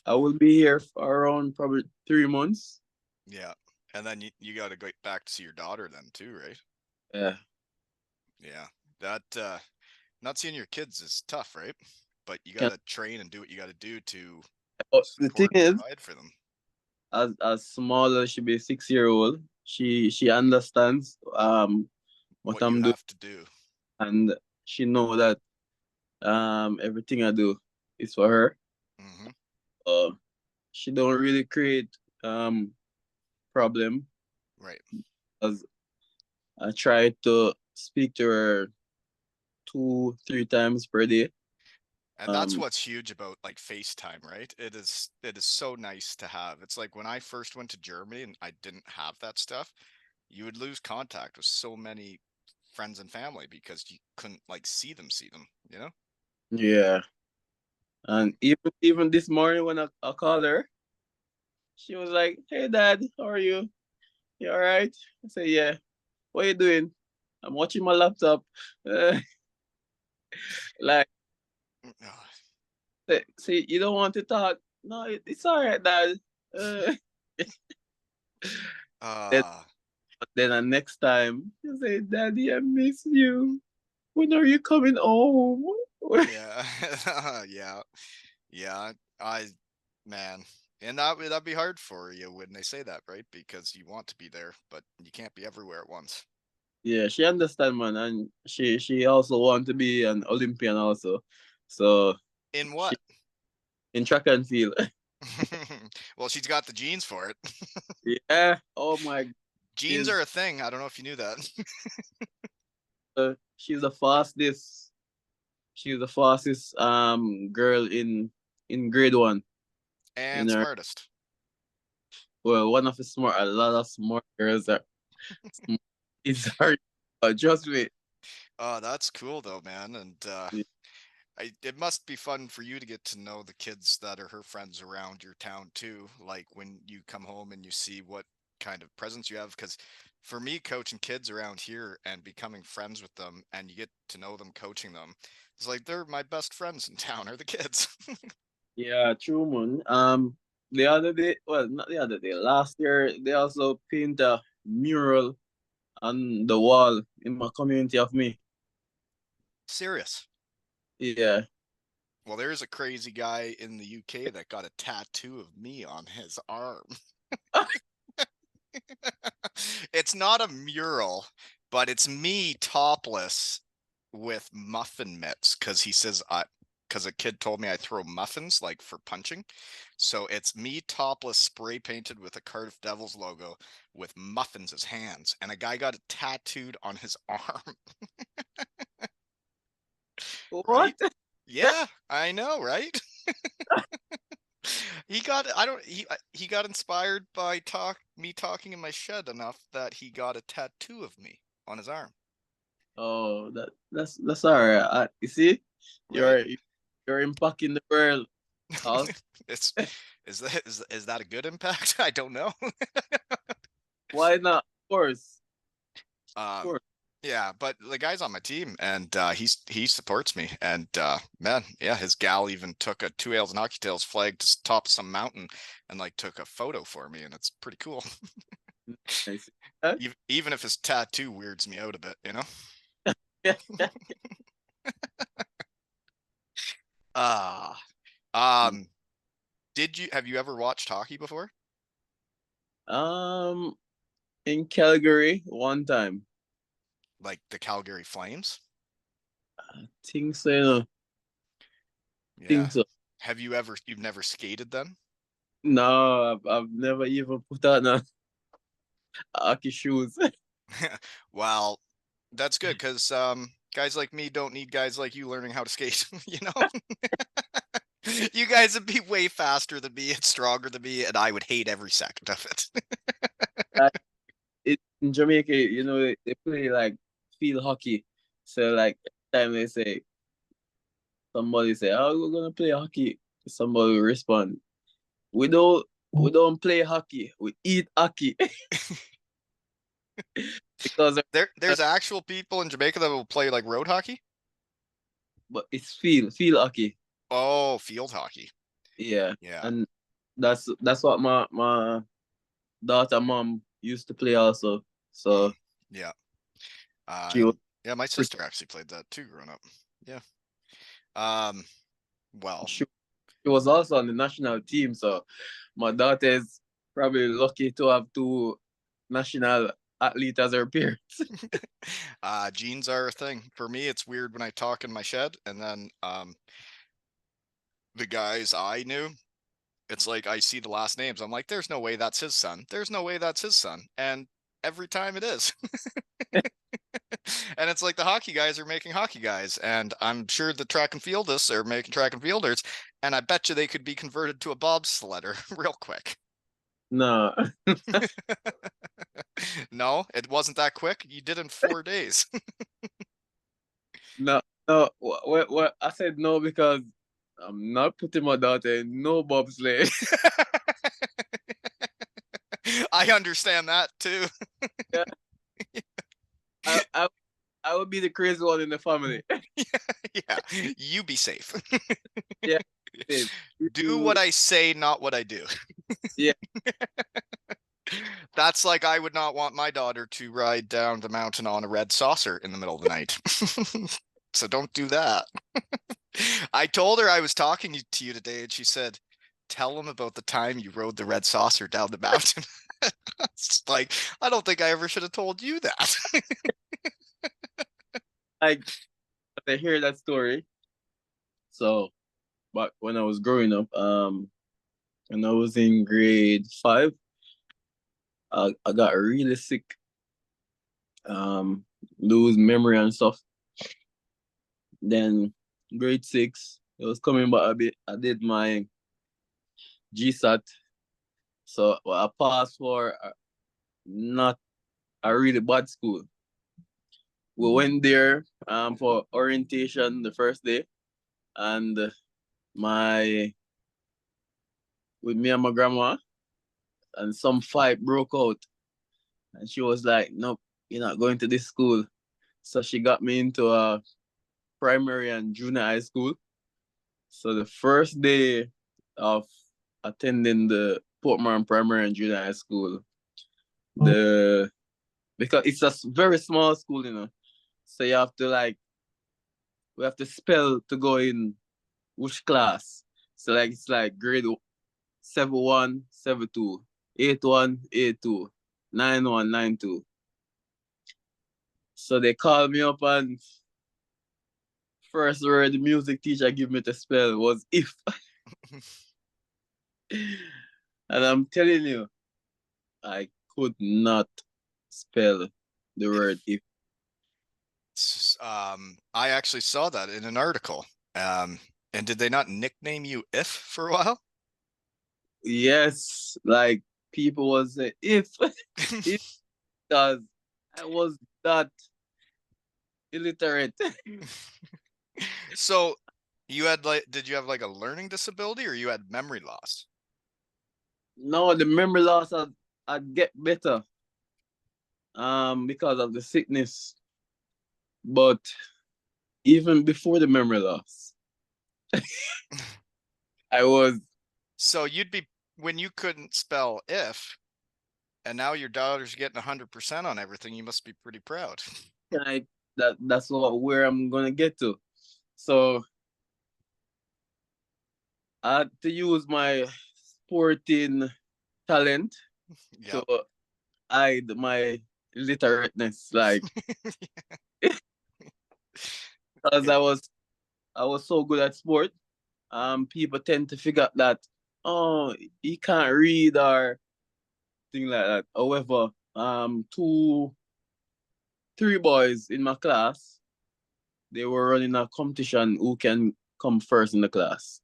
I will be here for around probably 3 months. Yeah. And then you got to go back to see your daughter then too, right? Yeah. Yeah. That not seeing your kids is tough, right? But you got Can, to train and do what you got to do to but the thing support and is, provide for them. as small as she be 6 year old, she understands what What you I'm doing, have to do. and she know that everything I do is for her. Hmm. Uh, she don't really create um problem, Right. as I try to speak to her 2 3 times per day. And that's Um, what's huge about like FaceTime, right? It is so nice to have. It's like when I first went to Germany and I didn't have that stuff, you would lose contact with so many friends and family because you couldn't like see them, you know? yeah, and even this morning when I called her, she was like, "Hey, Dad, how are you? You all right?" I say, "Yeah." What are you doing? I'm watching my laptop. Uh, like, see, you don't want to talk. No, it's all right, Dad. Uh, then, Uh, then the next time, you say, "Daddy, I miss you. When are you coming home?" yeah. Yeah. Yeah. I man. And that'd be hard for you when they say that, right? Because you want to be there, but you can't be everywhere at once. Yeah, she understand, man, and she also want to be an Olympian also. So In she what? in track and field. Well, she's got the genes for it. Yeah. Oh my, Genes are is a thing. I don't know if you knew that. she's the fastest. She's the fastest girl in grade one in And her. smartest. Well, one of the smart, a lot of smart girls are smart. It's hard. Trust me. Oh, that's cool though, man. And it must be fun for you to get to know the kids that are her friends around your town too. Like when you come home and you see what kind of presents you have. Because for me, coaching kids around here and becoming friends with them, and you get to know them coaching them, it's like they're my best friends in town are the kids. Yeah, true, man. The other day, well, not the other day, last year, they also paint a mural on the wall in my community of me. Serious. Yeah. Well, there's a crazy guy in the UK that got a tattoo of me on his arm. It's not a mural, but it's me topless with muffin mitts because he says I because a kid told me I throw muffins like for punching. So it's me topless spray painted with a Cardiff Devils logo with muffins as hands. And a guy got it tattooed on his arm, right? What? Yeah, I know, right? He got I don't he got inspired by me talking in my shed enough that he got a tattoo of me on his arm, Oh, that's all right. You see, right? you're impacting the world. Also, It's is that a good impact? I don't know. why not? Of course, of Um course. yeah, but the guy's on my team and he supports me and man, yeah, his gal even took a two ales and hockey tails flag to top some mountain and like took a photo for me and it's pretty cool. Nice. Huh? Even if his tattoo weirds me out a bit, you know? Ah. Um did you have you ever watched hockey before? Um, in Calgary one time. Like the Calgary Flames? Think so, you know. Yeah. Think so. You've never skated then? No, I've never even put on a hockey shoes. Well, that's good because guys like me don't need guys like you learning how to skate, you know? You guys would be way faster than me and stronger than me, and I would hate every second of it. Like, in Jamaica, you know, they play like field hockey. So like every time they say somebody say, "Oh, we're gonna play hockey," somebody will respond, "We don't play hockey. We eat hockey." Because There's actual people in Jamaica that will play like road hockey. but it's field hockey. Oh, field hockey. Yeah, Yeah. and that's what my daughter mom used to play also. Mm, So yeah. she was Yeah, my sister actually played that too growing up. Yeah. Um, well, she, she was also on the national team. So my daughter is probably lucky to have two national athletes as her peers. genes are a thing. For me, it's weird when I talk in my shed and then the guys I knew, it's like I see the last names. I'm like, there's no way that's his son. There's no way that's his son. And every time it is. And it's like the hockey guys are making hockey guys. And I'm sure the track and fieldists are making track and fielders. And I bet you they could be converted to a bobsledder real quick. No, No, it wasn't that quick. You did in 4 days. no, no. What I said no because I'm not putting my daughter in no bobsleigh. I understand that too. Yeah, I, I I would be the crazy one in the family. Yeah, you be safe. Yeah, same. Do what I say, not what I do. Yeah, That's like I would not want my daughter to ride down the mountain on a red saucer in the middle of the night. So don't do that. I told her I was talking to you today, and she said, "Tell him about the time you rode the red saucer down the mountain." It's like I don't think I ever should have told you that. like I hear that story. So, but when I was growing up, when I was in grade 5, I got really sick, lose memory and stuff. Then grade 6, it was coming back a bit. I did my GSAT, so well, I passed for not a really bad school. we went there for orientation the first day, and my with me and my grandma, and some fight broke out, and she was like, "Nope, you're not going to this school." So she got me into a primary and junior high school. So the first day of attending the Portmore Primary and Junior High School, the because it's a very small school, so you have to we have to spell to go in which class. So it's like grade 7-1, 7-2, 8-1, 8-2, 9-1, 9-2. So they called me up, and first word the music teacher gave me to spell was if. And I'm telling you, I could not spell the word if. I actually saw that in an article. And did they not nickname you If for a while? Yes, like people was say if because I was that illiterate. So did you have like a learning disability or you had memory loss? No, the memory loss I'd get better because of the sickness. But even before the memory loss, I was So when you couldn't spell if, and now your daughter's getting 100% on everything, you must be pretty proud. like that's where I'm gonna get to. So I had to use my sporting talent Yep. to hide my illiterateness, like because I was so good at sport. People tend to figure that, oh, he can't read or thing like that. However, three boys in my class, they were running a competition who can come first in the class.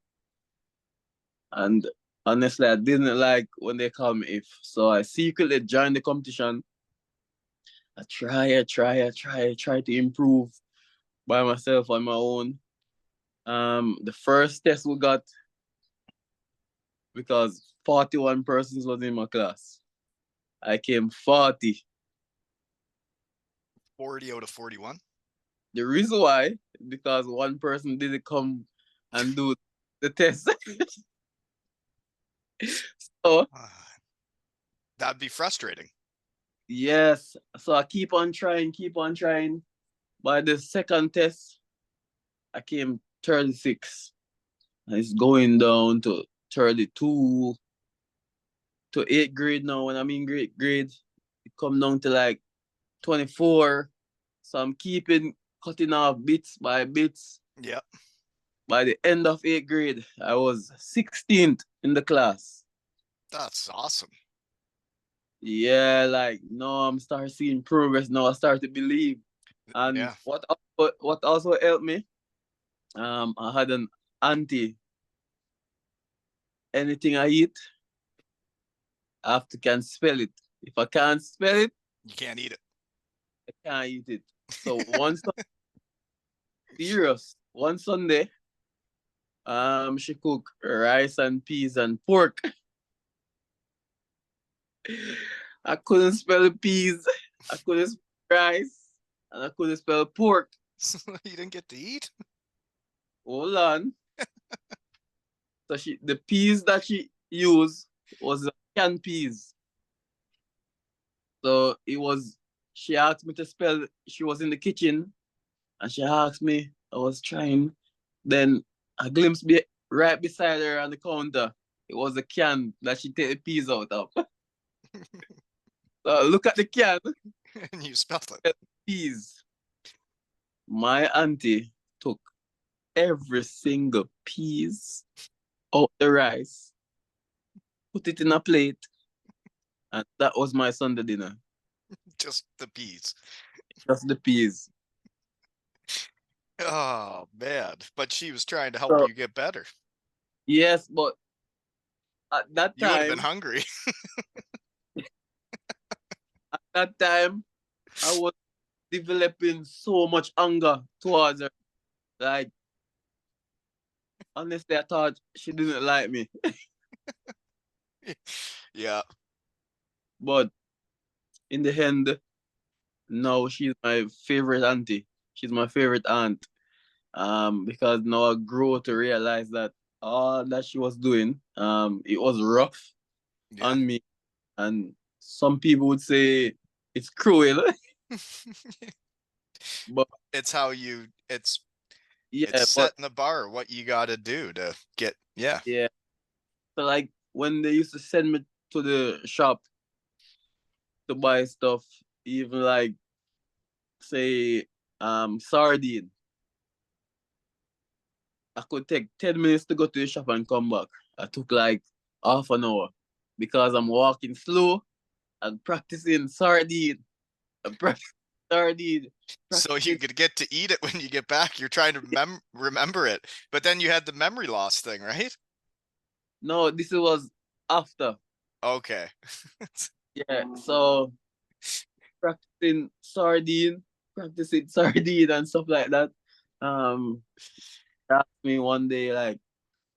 And honestly, I didn't like when they called me if. So I secretly joined the competition. I try to improve by myself on my own. The first test we got, because 41 persons was in my class, I came 40. 40 out of 41. The reason why, because one person didn't come and do the test. So That'd be frustrating. yes, so I keep on trying, keep on trying. By the second test, I came 36. And it's going down to 32 to 8th grade now. When I'm in grade, it come down to like 24. So I'm cutting off bits by bits. Yep. By the end of 8th grade, I was 16th in the class. That's awesome. Yeah, like now I'm starting seeing progress. Now I start to believe. And Yeah. what also helped me, I had an auntie. Anything I eat, I have to can spell it. If I can't spell it, You can't eat it. I can't eat it. So serious, one Sunday, she cooked rice and peas and pork. I couldn't spell peas, I couldn't spell rice, and I couldn't spell pork. You didn't get to eat? Hold on. So the peas that she used was canned peas. So she asked me to spell, she was in the kitchen and she asked me, I was trying. Then I glimpsed right beside her on the counter. It was a can that she take the peas out of. So I look at the can, And you spelled it. peas. My auntie took every single peas out the rice, put it in a plate, and that was my Sunday dinner. Just the peas. Just the peas. Oh, man. But she was trying to help So you get better. yes, but at that You would have been time, hungry. at that time, I was developing so much anger towards her. Like, honestly, I thought she didn't like me. Yeah. But in the end, no, she's my favorite auntie. She's my favorite aunt. Because now I grow to realize that all that she was doing, it was rough Yeah. on me. And some people would say it's cruel. But It's how you it's yeah, but setting the bar what you got to do to get yeah. yeah. So like when they used to send me to the shop to buy stuff, even like say sardine, I could take 10 minutes to go to the shop and come back. I took like half an hour because I'm walking slow and practicing sardine. And practicing sardine. So you Practicing. could get to eat it when you get back. You're trying to remember it. But then you had the memory loss thing, right? No, this was after. Okay. Yeah. So practicing sardine and stuff like that. Um, they asked me one day, like,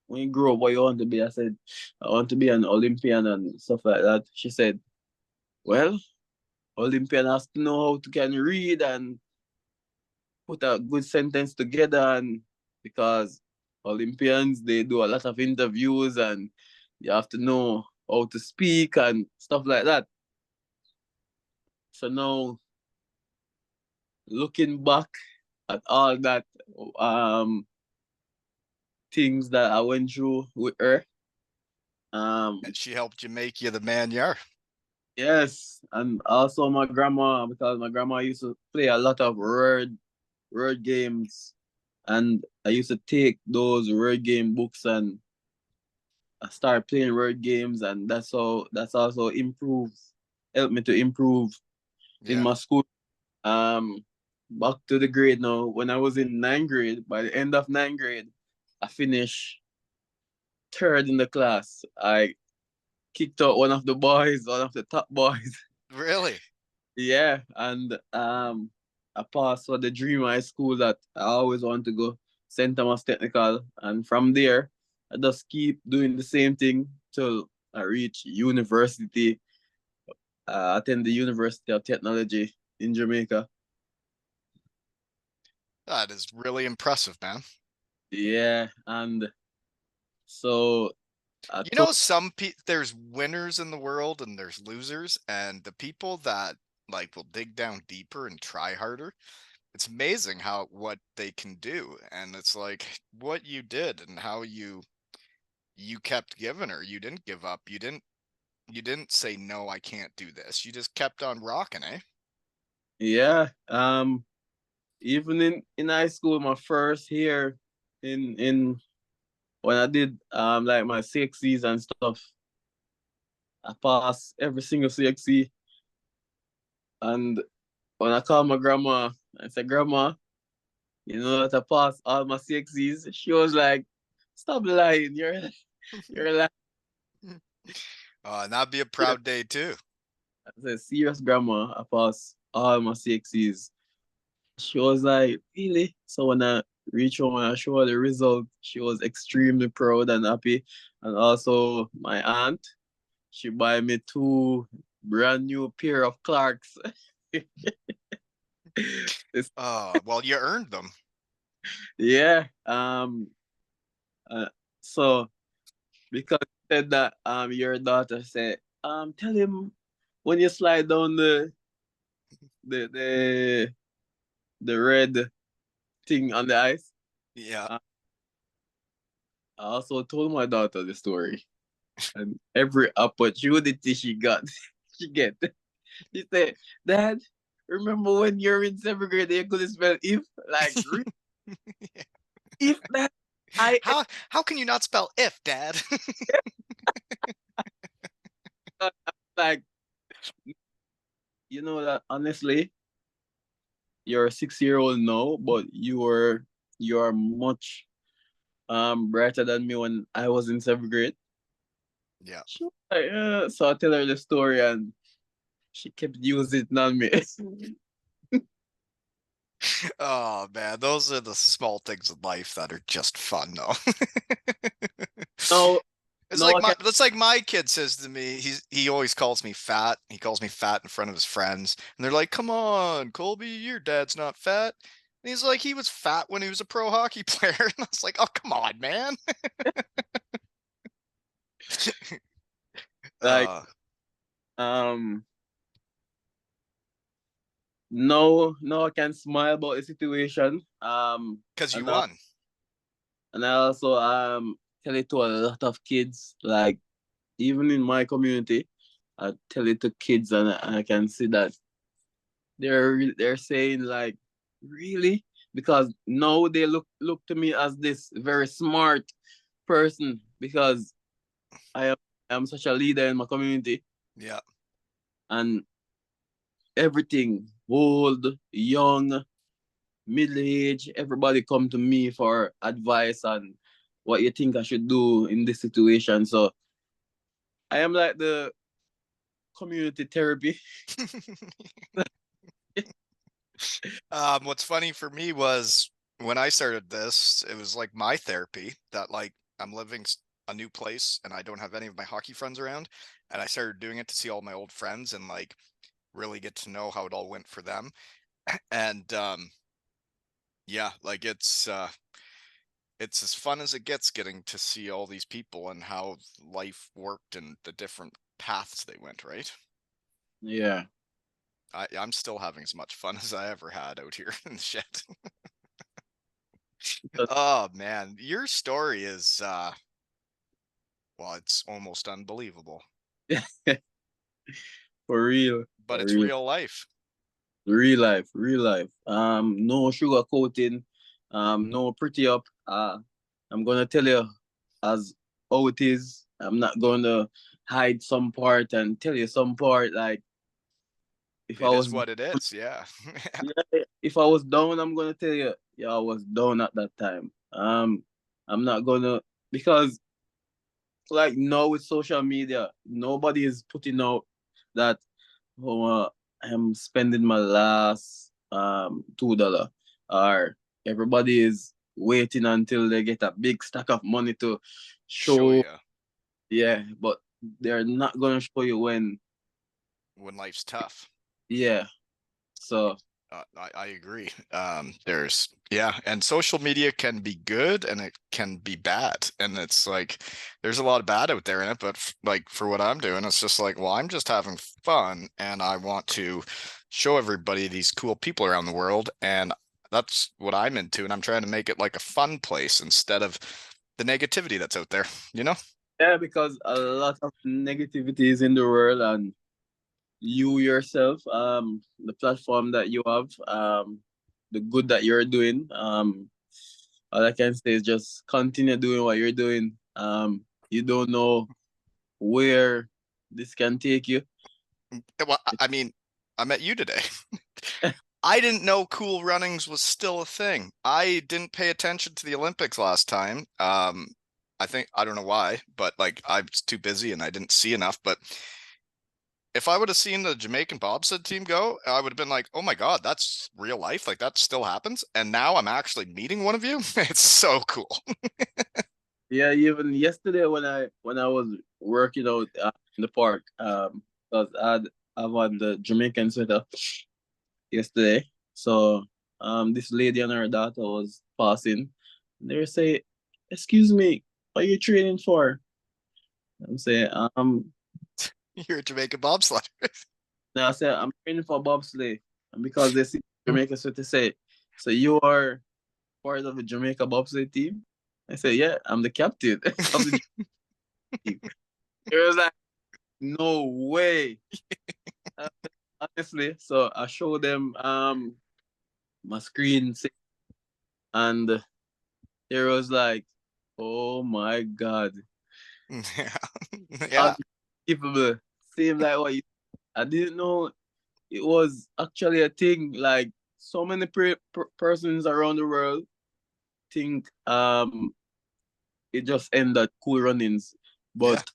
when you grow up, what you want to be? I said, I want to be an Olympian and stuff like that. She said, well, Olympian has to know how to can read and put a good sentence together, and because Olympians they do a lot of interviews and you have to know how to speak and stuff like that. So now looking back at all that um things that I went through with her, And she helped you make you the man you are. yes, and also my grandma, because my grandma used to play a lot of word games, and I used to take those word game books and I started playing word games, and that's also helped me to improve in Yeah. my school. Um, Back to the grade now. When I was in ninth grade, by the end of ninth grade, I finished third in the class. I kicked out one of the boys, one of the top boys. Really? Yeah, and I passed for the dream high school that I always wanted to go, St. Thomas Technical, and from there I just keep doing the same thing till I reach university. Attend the University of Technology in Jamaica. That is really impressive, man. Yeah, and so I You know, took there's winners in the world and there's losers, and the people that like will dig down deeper and try harder, it's amazing how what they can do. And it's like what you did and how you kept giving her. You didn't give up. You didn't say no, I can't do this. You just kept on rocking, eh? yeah, even in high school, my first year in when I did like my CXCs and stuff, I passed every single CXC. And when I called my grandma, I said, Grandma, you know that I passed all my CXCs. She was like, stop lying. You're lying. And that'd be a Yes. proud day too. I said, serious, Grandma, I passed all my CXCs. She was like, really? So when I reached home and I showed her the result, she was extremely proud and happy. And also my aunt, she buy me two brand new pair of Clarks. It's- Well, you earned them. yeah. Uh, so because you said that your daughter said, tell him when you slide down the the the red thing on the ice. Yeah. Uh, I also told my daughter the story. And every opportunity she got, she get. She said, Dad, remember when you're in seventh grade you couldn't spell if? Like if that I How can you not spell if, Dad? like you know that honestly, you're a 6 year old now, but you are much brighter than me when I was in seventh grade. Yeah. She was like, so I tell her the story and she kept using it on me. Oh man, those are the small things in life that are just fun though. No, It's no, like I can. my kid says to me, he always calls me fat. He calls me fat in front of his friends. And they're like, "Come on, Colby, your dad's not fat." And he's like, "He was fat when he was a pro hockey player." And I was like, "Oh, come on, man." Like, Uh, um, no, I can smile about the situation. 'Cause you And won. I also tell it to a lot of kids, like even in my community, I tell it to kids, and I can see that they're saying like, really, because now they look to me as this very smart person because I am such a leader in my community, Yeah. and everything, old, young, middle age, everybody come to me for advice on what you think I should do in this situation. So I am like the community therapy. What's funny for me was when I started this, it was like my therapy that like I'm living a new place and I don't have any of my hockey friends around, and I started doing it to see all my old friends and like really get to know how it all went for them. And yeah, like it's as fun as it gets getting to see all these people and how life worked and the different paths they went, right? Yeah. I'm still having as much fun as I ever had out here in the shed. Oh man, your story is well, it's almost unbelievable, For real. but For it's real. real life. Real life. Real life. No sugar coating. No pretty up. I'm gonna tell you as how it is. I'm not gonna hide some part and tell you some part. Like if I It is was what it is, yeah. yeah, if I was down, I'm gonna tell you, yeah, I was down at that time. I'm not gonna because like now with social media, nobody is putting out that oh, I'm spending my last $2, or everybody is waiting until they get a big stack of money to Show show. you Yeah, but they're not gonna show you when. when life's tough. Yeah, so I agree. There's yeah, and social media can be good and it can be bad, and it's like there's a lot of bad out there in it. But like for what I'm doing, it's just like, well, I'm just having fun, and I want to show everybody these cool people around the world, and that's what I'm into, and I'm trying to make it like a fun place instead of the negativity that's out there, you know? yeah, because a lot of negativity is in the world, and you yourself, the platform that you have, the good that you're doing, all I can say is just continue doing what you're doing. You don't know where this can take you. Well, I mean, I met you today. I didn't know cool runnings was still a thing. I didn't pay attention to the Olympics last time. I think I don't know why, but like I was too busy and I didn't see enough. But if I would have seen the Jamaican bobsled team go, I would have been like, "Oh my God, that's real life! Like that still happens." And now I'm actually meeting one of you. It's so cool. Yeah, even yesterday when I was working out in the park, because I've on the Jamaican sweater yesterday. So this lady and her daughter was passing. They say, "Excuse me, what are you training for?" I'm saying, You're a Jamaican bobsled. no, I said I'm training for bobsleigh, and because they see Jamaica, so they say, "So you are part of the Jamaica bobsleigh team?" I said, "Yeah, I'm the captain of the team." It was like, "No way." Uh, Honestly, so I showed them my screen, and it was like, "Oh my God, Yeah, yeah. unbelievable!" Same like what you. I didn't know it was actually a thing. Like so many persons around the world think it just ended cool runnings, Yeah. but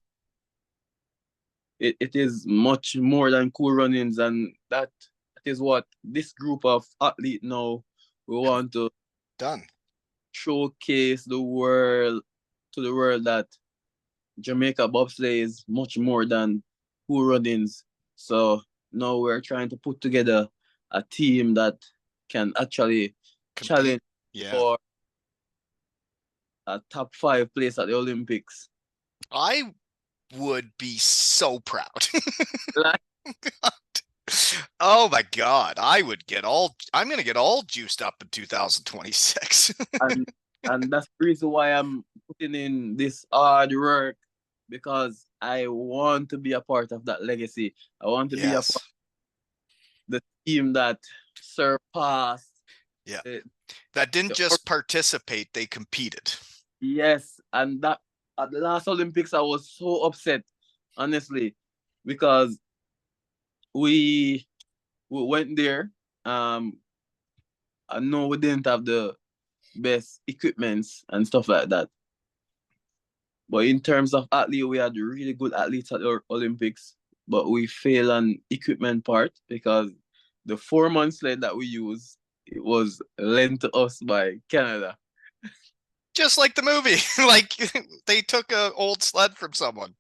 it is much more than cool runnings, and that is what this group of athlete now. We want to Done. showcase the world that Jamaica bobsleigh is much more than pool runnings. So now we're trying to put together a team that can actually Compete. challenge Yeah. for a top 5 place at the Olympics. I would be so proud. Like, Oh my God. I'm gonna get all juiced up in 2026. and and that's the reason why I'm putting in this hard work because I want to be a part of that legacy. I want to be a part Yes. of the team that surpassed Yeah. the, That didn't the just participate, they competed. yes, and that at the last Olympics I was so upset, honestly, because we we went there. I know we didn't have the best equipments and stuff like that. But in terms of athlete, we had really good athletes at the Olympics, but we failed on equipment part because the 4-month sled that we use it was lent to us by Canada. Just like the movie. Like they took a old sled from someone.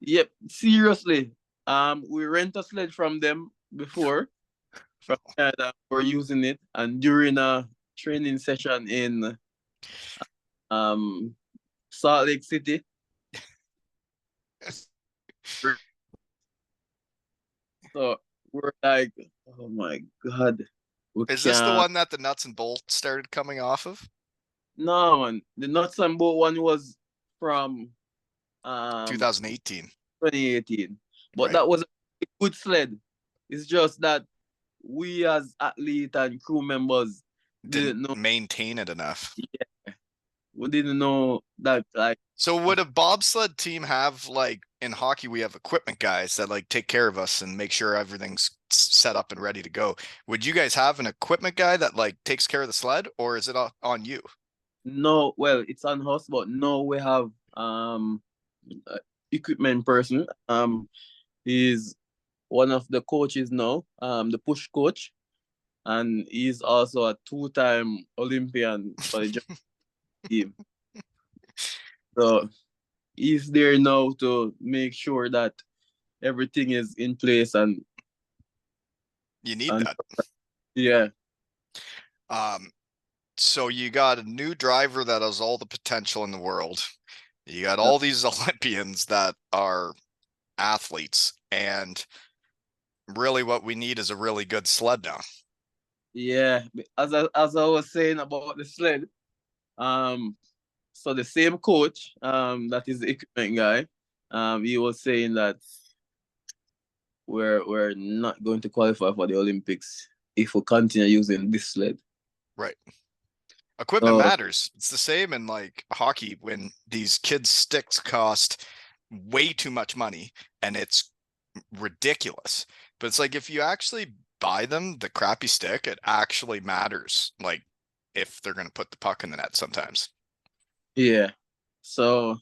Yep, seriously. We rent a sled from them before from Canada. We're using it, and during a training session in um Salt Lake City, so we're like, oh my god, we Is this the can't. one that the nuts and bolts started coming off of? No, man. The nuts and bolt one was from um 2018, 2018, but right? that was a good sled. It's just that we as athlete and crew members Didn't didn't know. maintain it enough. Yeah, we didn't know that like So would a bobsled team have like in hockey we have equipment guys that like take care of us and make sure everything's set up and ready to go. Would you guys have an equipment guy that like takes care of the sled or is it on you? no. Well, it's on us, but no, we have uh, equipment person. He's one of the coaches now. The push coach, and he's also a two-time Olympian for the team. So he's there now to make sure that everything is in place You need and that. yeah, Um, so you got a new driver that has all the potential in the world. You got all these Olympians that are athletes, and really what we need is a really good sled now. yeah. As I was saying about the sled, um, so the same coach, that is the equipment guy, he was saying that we're not going to qualify for the Olympics if we continue using this sled. Right. Equipment So matters. It's the same in like hockey when these kids' sticks cost way too much money and it's ridiculous. But it's like if you actually buy them the crappy stick, it actually matters. Like if they're going to put the puck in the net sometimes. yeah, so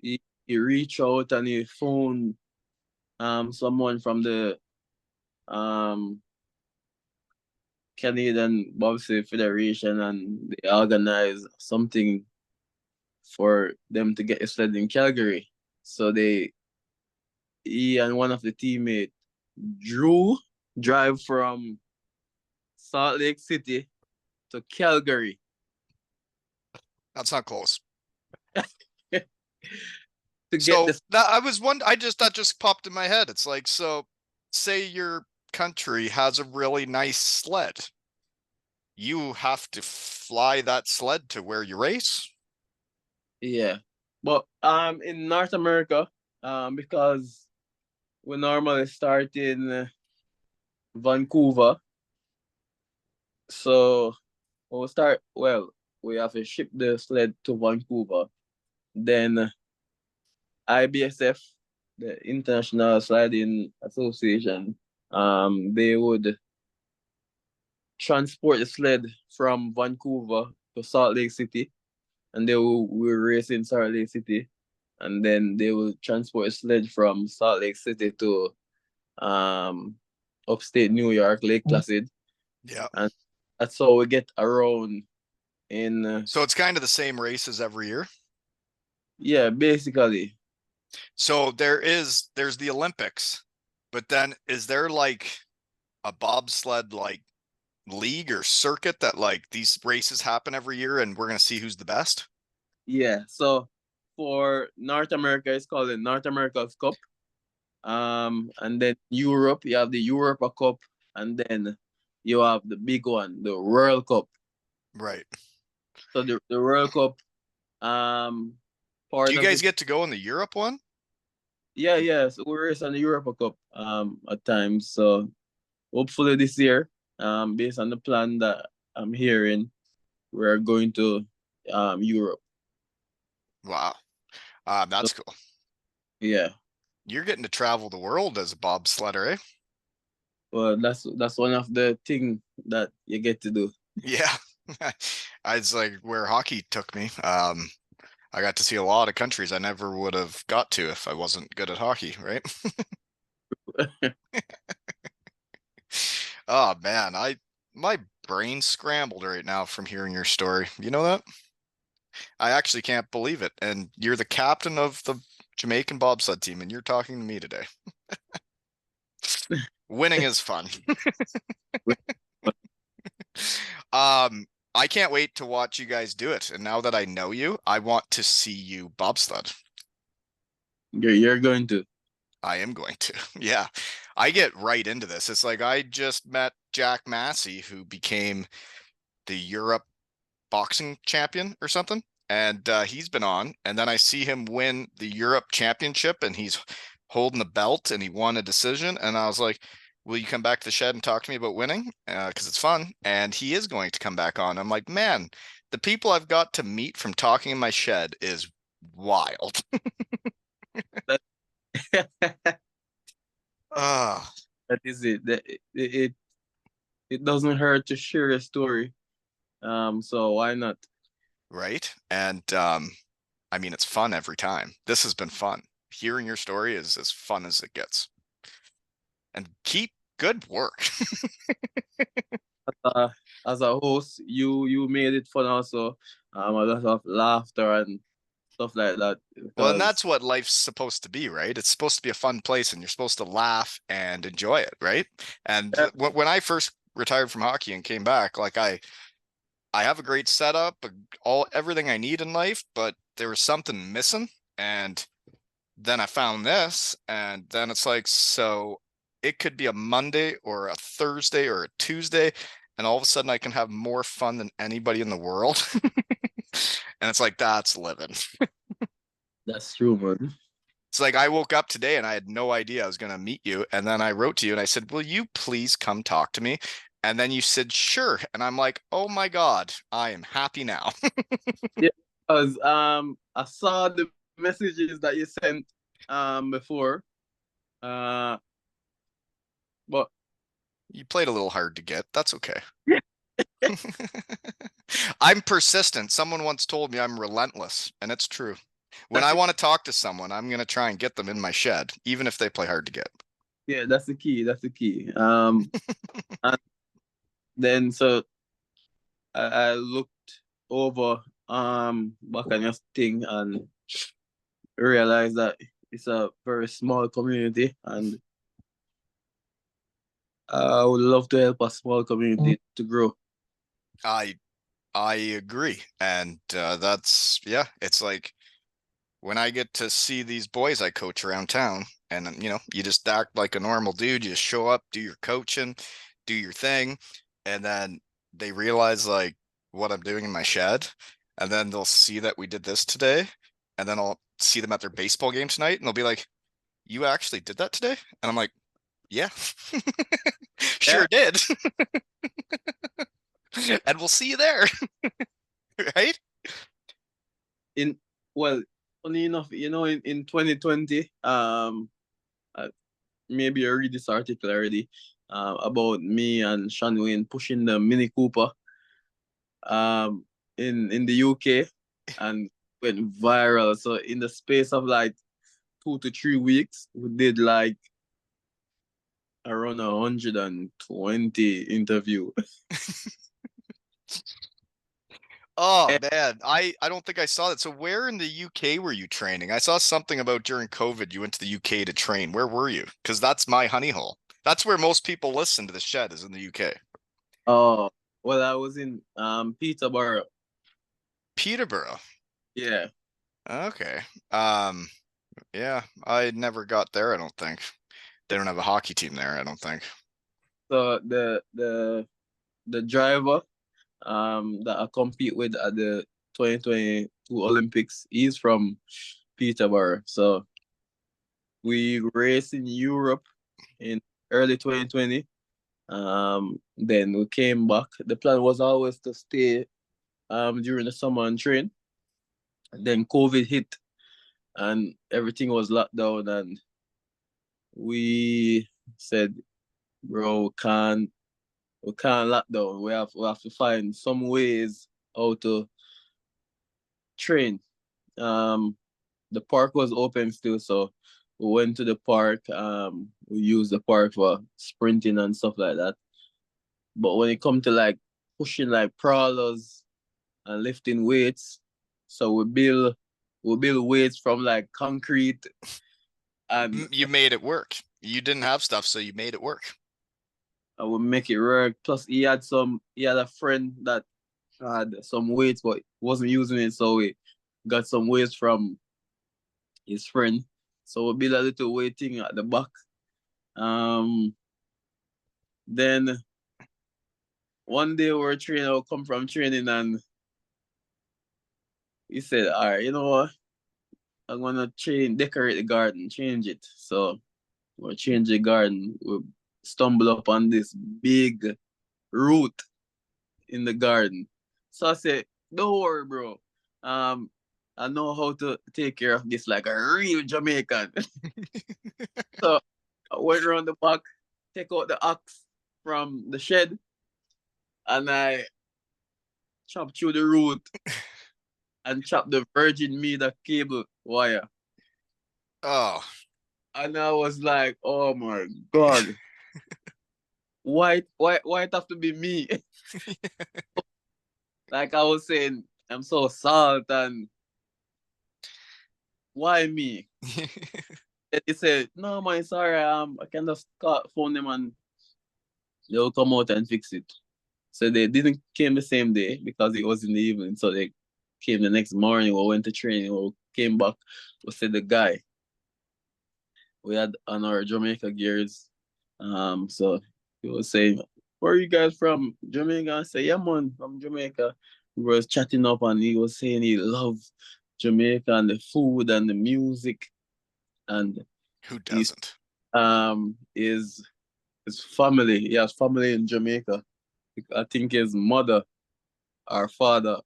he reached out and he phoned someone from the um Canadian Bobsleigh Federation and they organized something for them to get a sled in Calgary. So he and one of the teammates drive from Salt Lake City to Calgary. That's not close. To get So this. that I was one that just popped in my head. It's like, so say your country has a really nice sled. You have to fly that sled to where you race. Yeah. But in North America, because we normally start in Vancouver. So we have to ship the sled to Vancouver. Then IBSF, the International Sliding Association, they would transport the sled from Vancouver to Salt Lake City, and they will race in Salt Lake City, and then they will transport a sled from Salt Lake City to um upstate New York, Lake Placid, Yeah. and That's how we get around in So it's kind of the same races every year. yeah, basically. So there's the Olympics, but then is there like a bobsled like league or circuit that like these races happen every year and we're gonna see who's the best? Yeah. So for North America, it's called the North America's Cup. And then Europe, you have the Europa Cup, and then you have the big one, the World Cup. Right. So the World Cup, um, Do part you of guys it, get to go in the Europe one? yeah. So we race on the Europa Cup, at times. So hopefully this year, based on the plan that I'm hearing, we're going to Europe. Wow. So That's cool. yeah, You're getting to travel the world as a bobsledder, eh? well, that's one of the thing that you get to do. Yeah. It's like where hockey took me. I got to see a lot of countries I never would have got to if I wasn't good at hockey, right? Oh man, my brain scrambled right now from hearing your story. You know that? I actually can't believe it. And you're the captain of the Jamaican bobsled team, and you're talking to me today. Winning is fun. Um, I can't wait to watch you guys do it. And now that I know you, I want to see you bobsled. You're going to. I am going to. Yeah. I get right into this. It's like I just met Jack Massey, who became the Europe boxing champion or something. And he's been on. And then I see him win the Europe championship and he's holding the belt and he won a decision. And I was like, will you come back to the shed and talk to me about winning? Because it's fun. And he is going to come back on. I'm like, man, the people I've got to meet from talking in my shed is wild. Ah, That is it. It doesn't hurt to share a story. So why not? right. And I mean, it's fun every time. This has been fun. Hearing your story is as fun as it gets. And keep good work. Uh, as a host, you made it fun also. A lot of laughter and stuff like that. Well, and Because that's what life's supposed to be, right? It's supposed to be a fun place and you're supposed to laugh and enjoy it, right? And yeah, when I first retired from hockey and came back, like I have a great setup, all everything I need in life, but there was something missing. And then I found this, and then it's like, so it could be a Monday or a Thursday or a Tuesday, and all of a sudden I can have more fun than anybody in the world. And it's like, that's living. that's true, man. It's like I woke up today and I had no idea I was going to meet you. And then I wrote to you and I said, will you please come talk to me? And then you said, sure. And I'm like, oh my God, I am happy now. Yeah, because I saw the messages that you sent before. Uh but You played a little hard to get. That's okay. I'm persistent. Someone once told me I'm relentless, and it's true. When that's I the want to talk to someone, I'm going to try and get them in my shed, even if they play hard to get. yeah, that's the key. That's the key. And then so I looked over back on your thing and realized that it's a very small community, and I would love to help a small community to grow. I I agree. And that's yeah, it's like when I get to see these boys I coach around town and you just act like a normal dude, you just show up, do your coaching, do your thing, and then they realize like what I'm doing in my shed, and then they'll see that we did this today, and then I'll see them at their baseball game tonight and they'll be like, "You actually did that today?" And I'm like, "Yeah." Yeah. Sure did. And we'll see you there, right? In well, funny enough, in 2020, maybe you read this article already, about me and Sean Wayne pushing the Mini Cooper in the UK and went viral. So in the space of like 2 to 3 weeks, we did like around 120 interview. Oh And, man, I don't think I saw that. So where in the UK were you training? I saw something about during COVID you went to the UK to train. Where were you? Because that's my honey hole. That's where most people listen to the shed is in the UK. oh, well, I was in Peterborough. Peterborough. Yeah. Okay. Um, yeah, I never got there, I don't think. They don't have a hockey team there, I don't think. So the driver that I compete with at the 2022 Olympics, he's from Peterborough. So we raced in Europe in early 2020. Then we came back. The plan was always to stay during the summer and train. Then COVID hit and everything was locked down, and we said, bro, we can't lock down. We have to find some ways how to train. Um the park was open still, so we went to the park. We used the park for sprinting and stuff like that. But when it come to like pushing like crawlers and lifting weights, so we build weights from like concrete, and You made it work. You didn't have stuff, so you made it work. we make it work. Plus, he had a friend that had some weights, but wasn't using it, so we got some weights from his friend. So we build a little weighting at the back. Um, then one day we are training, I'll come from training, and he said, all right, you know what? I'm gonna decorate the garden, change it. So we change the garden. We stumble upon this big root in the garden. So I said, don't worry, bro. Um, I know how to take care of this like a real Jamaican. So I went around the back, take out the axe from the shed, and I chopped through the root and chopped the virgin meter cable wire. Oh, And I was like, oh my God, why it have to be me? Like I was saying, I'm so salt, and why me? And he said, no man, sorry, I can just phone them and they'll come out and fix it. So they didn't came the same day because it was in the evening. So they came the next morning. We went to training. We came back. We said the guy we had on our Jamaica gears. So he was saying, "Where are you guys from? Jamaica?" I said, "Yeah, man, from Jamaica." We was chatting up, and he was saying he loved Jamaica and the food and the music, and who he's doesn't? his family. He has family in Jamaica. I think his mother, our father,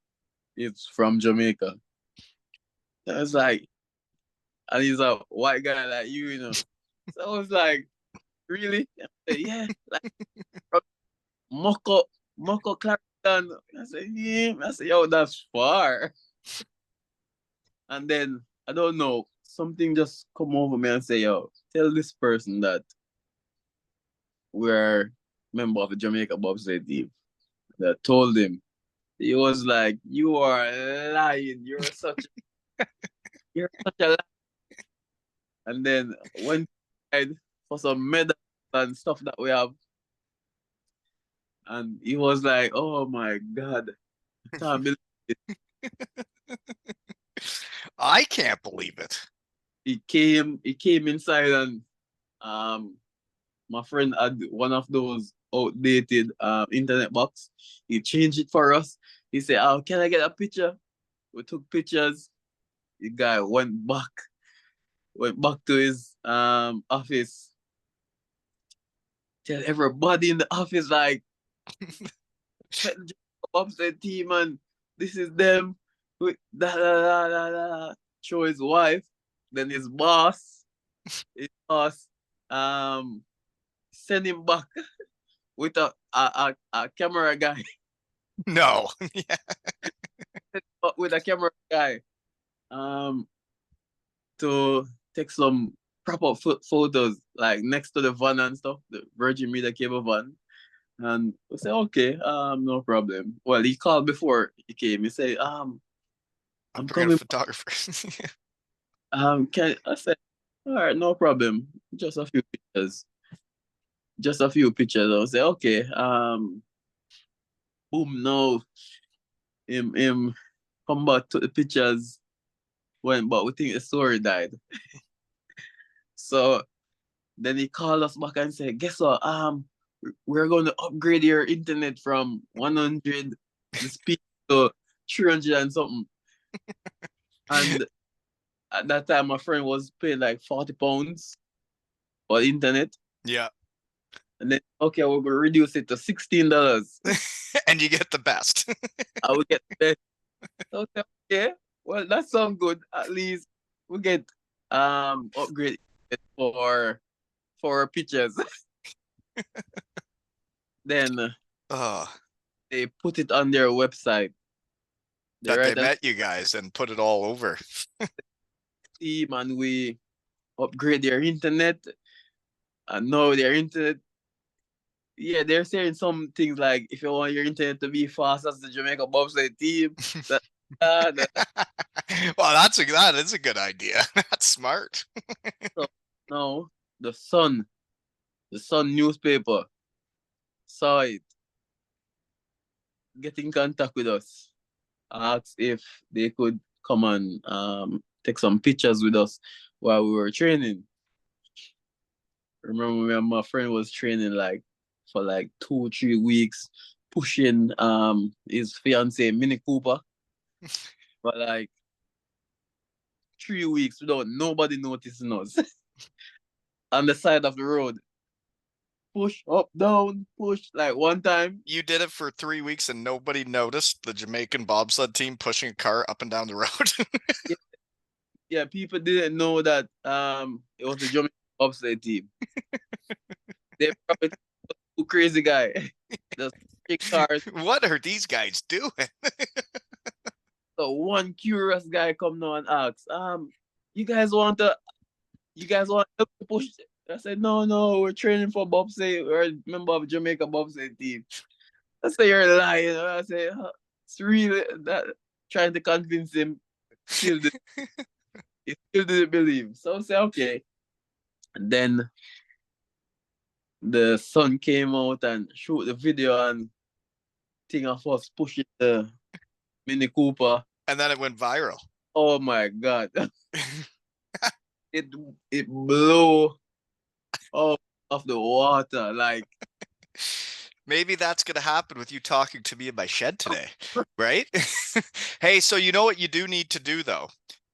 is from Jamaica. I was like, and he's a white guy like you. So I was like, really? I said, yeah, like from Moko, Moko Clarendon. I said, yeah. I said, yo, that's far. And then I don't know, something just come over me and say, yo, tell this person that we're member of the Jamaica bobsled team. That told him. He was like, you are lying. You're such a lie. And then went for some medals and stuff that we have. And he was like, oh my God, I can't believe it. I can't believe it. He came inside, and um my friend had one of those outdated internet box. He changed it for us. He said, oh, can I get a picture? We took pictures. The guy went back to his office, tell everybody in the office like upset team, and this is them. Da, da, da, da, da. Show his wife, then his boss, um, send him back with a camera guy, No. with a camera guy, um, to take some proper photos, like next to the van and stuff, the Virgin Media cable van. And we say, okay, no problem. Well, he called before he came. He said, I'm I'm bringing a coming. photographer. Can I said, all right, no problem. Just a few pictures. Just a few pictures. I say, okay, boom, no, him come back to the pictures when, but we think the story died. So then he called us back and said, guess what? We're going to upgrade your internet from 100 the speed to 300 and something. And at that time, my friend was paying like £40 for internet. Yeah. And then, okay, we're going to reduce it to $16. And you get the best. I will get that. So, okay, well, that sounds good. At least we get upgrade for pictures. Then Oh, they put it on their website. They that they write a met you guys and put it all over. team and we upgrade their internet. And now their internet, yeah, they're saying some things like if you want your internet to be fast as the Jamaica bobsled team, that, that. Well, that is a good idea. That's smart. So now the Sun newspaper saw it, get in contact with us, asked if they could come and take some pictures with us while we were training. Remember when my friend was training like for like 2, 3 weeks, pushing his fiance Mini Cooper for like 3 weeks without nobody noticing us on the side of the road. Push up, down, push like one time. You did it for 3 weeks and nobody noticed the Jamaican bobsled team pushing a car up and down the road. Yeah, yeah, people didn't know that it was the Jamaican bobsled team. They probably thought, "Who crazy guy." The big cars. What are these guys doing? So one curious guy come now and asks, you guys want to help to push it? I said, no, we're training for bobsleigh. We're a member of Jamaica bobsleigh team. I said, you're lying. I said, it's really that trying to convince him. Still, he still didn't believe. So I said, okay. And then the sun came out and shoot the video and thing of us pushing the Mini Cooper. And then it went viral. Oh my God. It it blew out of the water. Like, Maybe that's going to happen with you talking to me in my shed today, right? Hey, so you know what you do need to do though,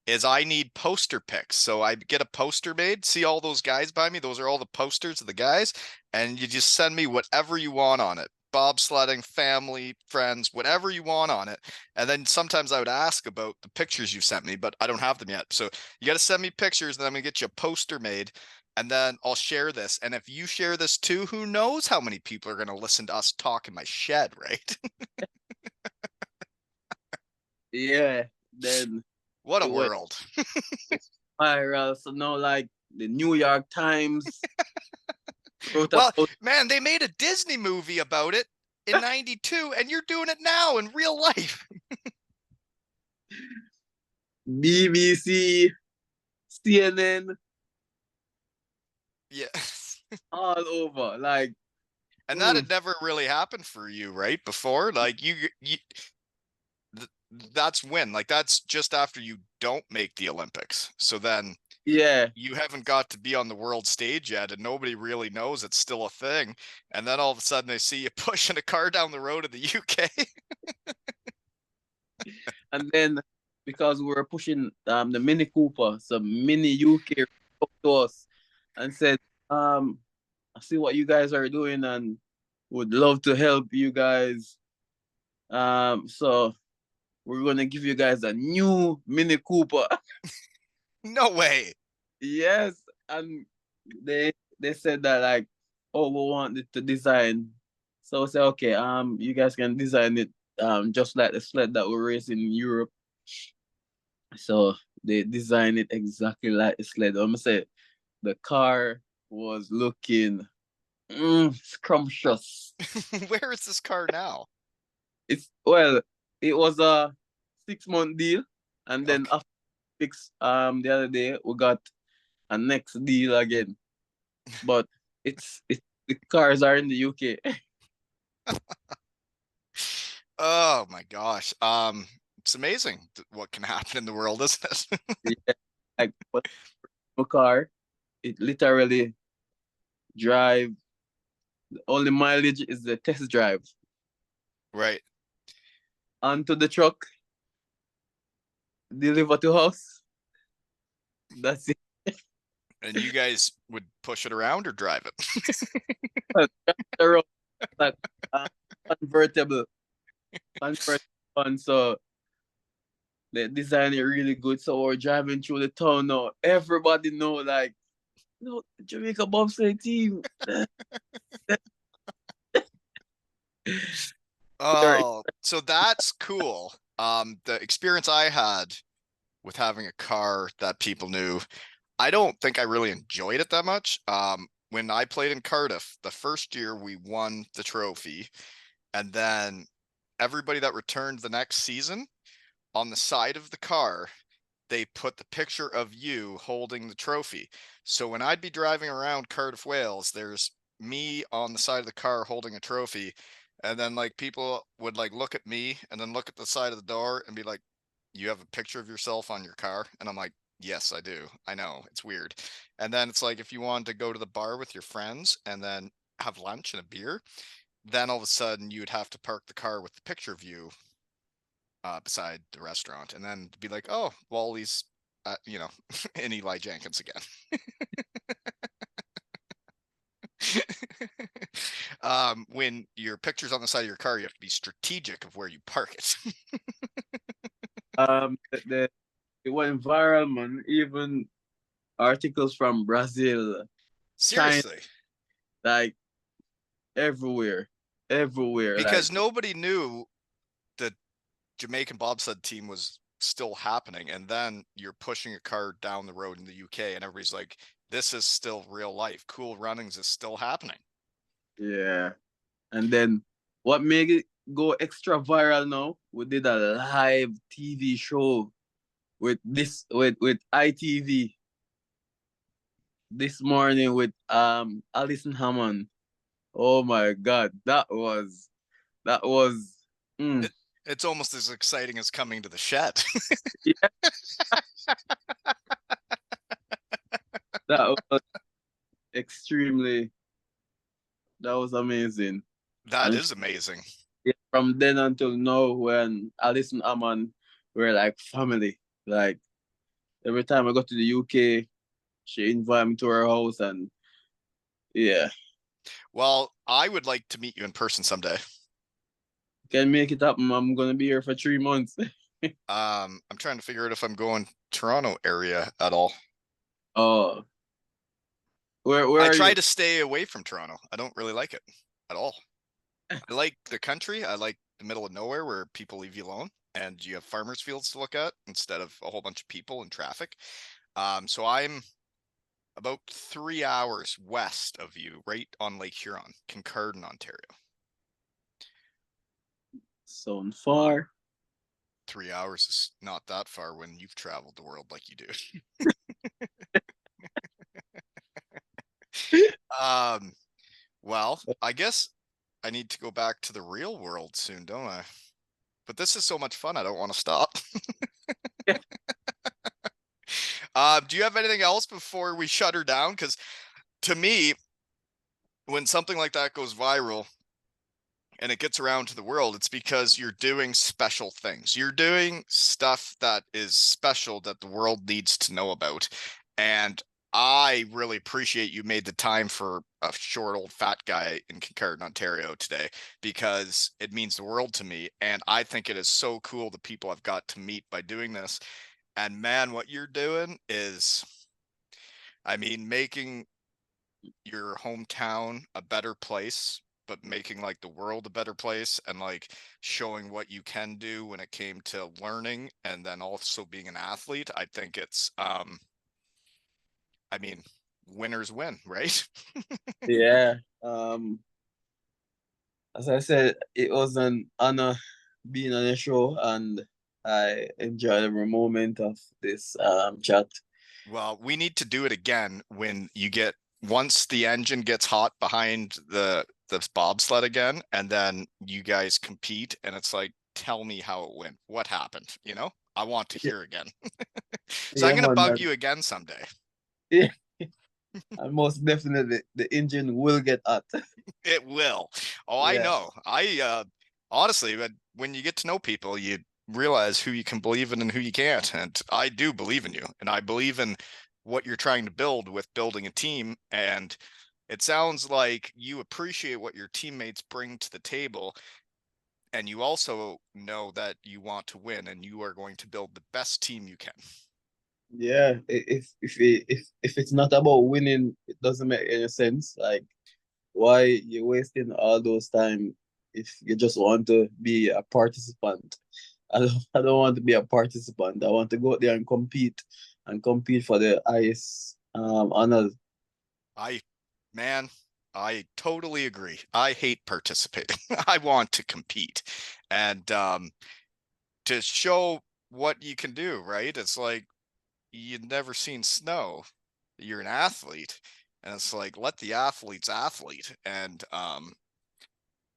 is I need poster pics. So I get a poster made. See all those guys by me? Those are all the posters of the guys. And you just send me whatever you want on it. Bobsledding, family, friends, whatever you want on it. And then sometimes I would ask about the pictures you sent me, but I don't have them yet. So you got to send me pictures and then I'm going to get you a poster made and then I'll share this. And if you share this too, who knows how many people are going to listen to us talk in my shed, right? yeah. Then What a it went world. viral. So now, like, the New York Times wrote Well, about man, they made a Disney movie about it in 92 and you're doing it now in real life. BBC, CNN, Yeah. all over. Like, And that had never really happened for you, right? Before, like you that's when, like that's just after you don't make the Olympics. So then yeah. you haven't got to be on the world stage yet and nobody really knows it's still a thing. And then all of a sudden they see you pushing a car down the road in the UK. And then because we were pushing the Mini Cooper, some Mini UK up to us and said, I see what you guys are doing and would love to help you guys. So we're gonna give you guys a new Mini Cooper. No way. Yes, and they said that like, oh, we want it to design. So I said, okay, you guys can design it just like the sled that we race in Europe. So they designed it exactly like the sled. I'm gonna say the car was looking Scrumptious. Where is this car now? It was a 6 month deal, and then Okay. after the other day we got a next deal again. But it's the cars are in the UK. Oh my gosh. It's amazing what can happen in the world, isn't it? Yeah, like but my car, it literally drive. The only mileage is the test drive. Right. Onto the truck, deliver to house. That's it. And you guys would push it around or drive it? The road, like um, convertible, convertible one. So they design it really good. So we're driving through the town now. Everybody know, like, Jamaica bobsleigh team. They're- Oh, so that's cool. The experience I had with having a car that people knew, I don't think I really enjoyed it that much. When I played in Cardiff, the first year we won the trophy, and then everybody that returned the next season, on the side of the car, they put the picture of you holding the trophy. So when I'd be driving around Cardiff, Wales, there's me on the side of the car holding a trophy. And then like people would like look at me and then look at the side of the door and be like, you have a picture of yourself on your car? And I'm like, yes, I do. I know it's weird. And then it's like if you wanted to go to the bar with your friends and then have lunch and a beer, then all of a sudden you would have to park the car with the picture of you beside the restaurant, and then be like, "Oh, Wally's, in Eli Jenkins again." When your picture's on the side of your car, you have to be strategic of where you park it. the it went viral, man. Even articles from Brazil, China, Seriously, like everywhere, everywhere. Like, because nobody knew the Jamaican bobsled team was still happening, and then you're pushing a car down the road in the UK, and everybody's like, "This is still real life. Cool Runnings is still happening." yeah. And then what made it go extra viral now? We did a live TV show with ITV this morning with Alison Hammond. Oh my God, that was mm, It, it's almost as exciting as coming to the shed. yeah, that was extremely that was amazing. That And is amazing. yeah, from then until now, when Alison Hammond, we're like family. Like every time I go to the UK, she invite me to her house, and yeah, Well, I would like to meet you in person someday. can make it happen. I'm gonna be here for 3 months. I'm trying to figure out if I'm going Toronto area at all. Oh, where I are try you? to stay away from Toronto. I don't really like it at all. I like the country. I like the middle of nowhere where people leave you alone and you have farmers fields to look at instead of a whole bunch of people and traffic. So I'm about 3 hours west of you, right on Lake Huron, Kincardine, Ontario. So far. 3 hours is not that far when you've traveled the world like you do. Um, well, I guess I need to go back to the real world soon, don't I? But this is so much fun, I don't want to stop. Do you have anything else before we shut her down? Because to me, when something like that goes viral and it gets around to the world, it's because you're doing special things. You're doing stuff that is special that the world needs to know about. And I really appreciate you made the time for a short old fat guy in Kincardine, Ontario today, because it means the world to me. And I think it is so cool the people I've got to meet by doing this. And man, what you're doing is, I mean, making your hometown a better place, but making like the world a better place and like showing what you can do when it came to learning and then also being an athlete. I think it's I mean, winners win, right? Yeah. Um, as I said, it was an honor being on the show, and I enjoyed every moment of this chat. Well, we need to do it again when you get once the engine gets hot behind the bobsled again, and then you guys compete, and it's like, tell me how it went. What happened? You know, I want to Yeah, hear again. So I'm yeah, gonna man. bug you again someday. Yeah, and most definitely the engine will get hot. It will. Oh, I Yeah, know. I honestly, but when you get to know people, you realize who you can believe in and who you can't. And I do believe in you, and I believe in what you're trying to build with building a team. And it sounds like you appreciate what your teammates bring to the table, and you also know that you want to win, and you are going to build the best team you can. yeah. If it's not about winning, it doesn't make any sense. Like, why you're wasting all those time if you just want to be a participant? I don't want to be a participant. I want to go out there and compete for the highest honors. I, man, I totally agree. I hate participating. I want to compete. And to show what you can do, right? It's like you've never seen snow. You're an athlete. And it's like let the athletes athlete. And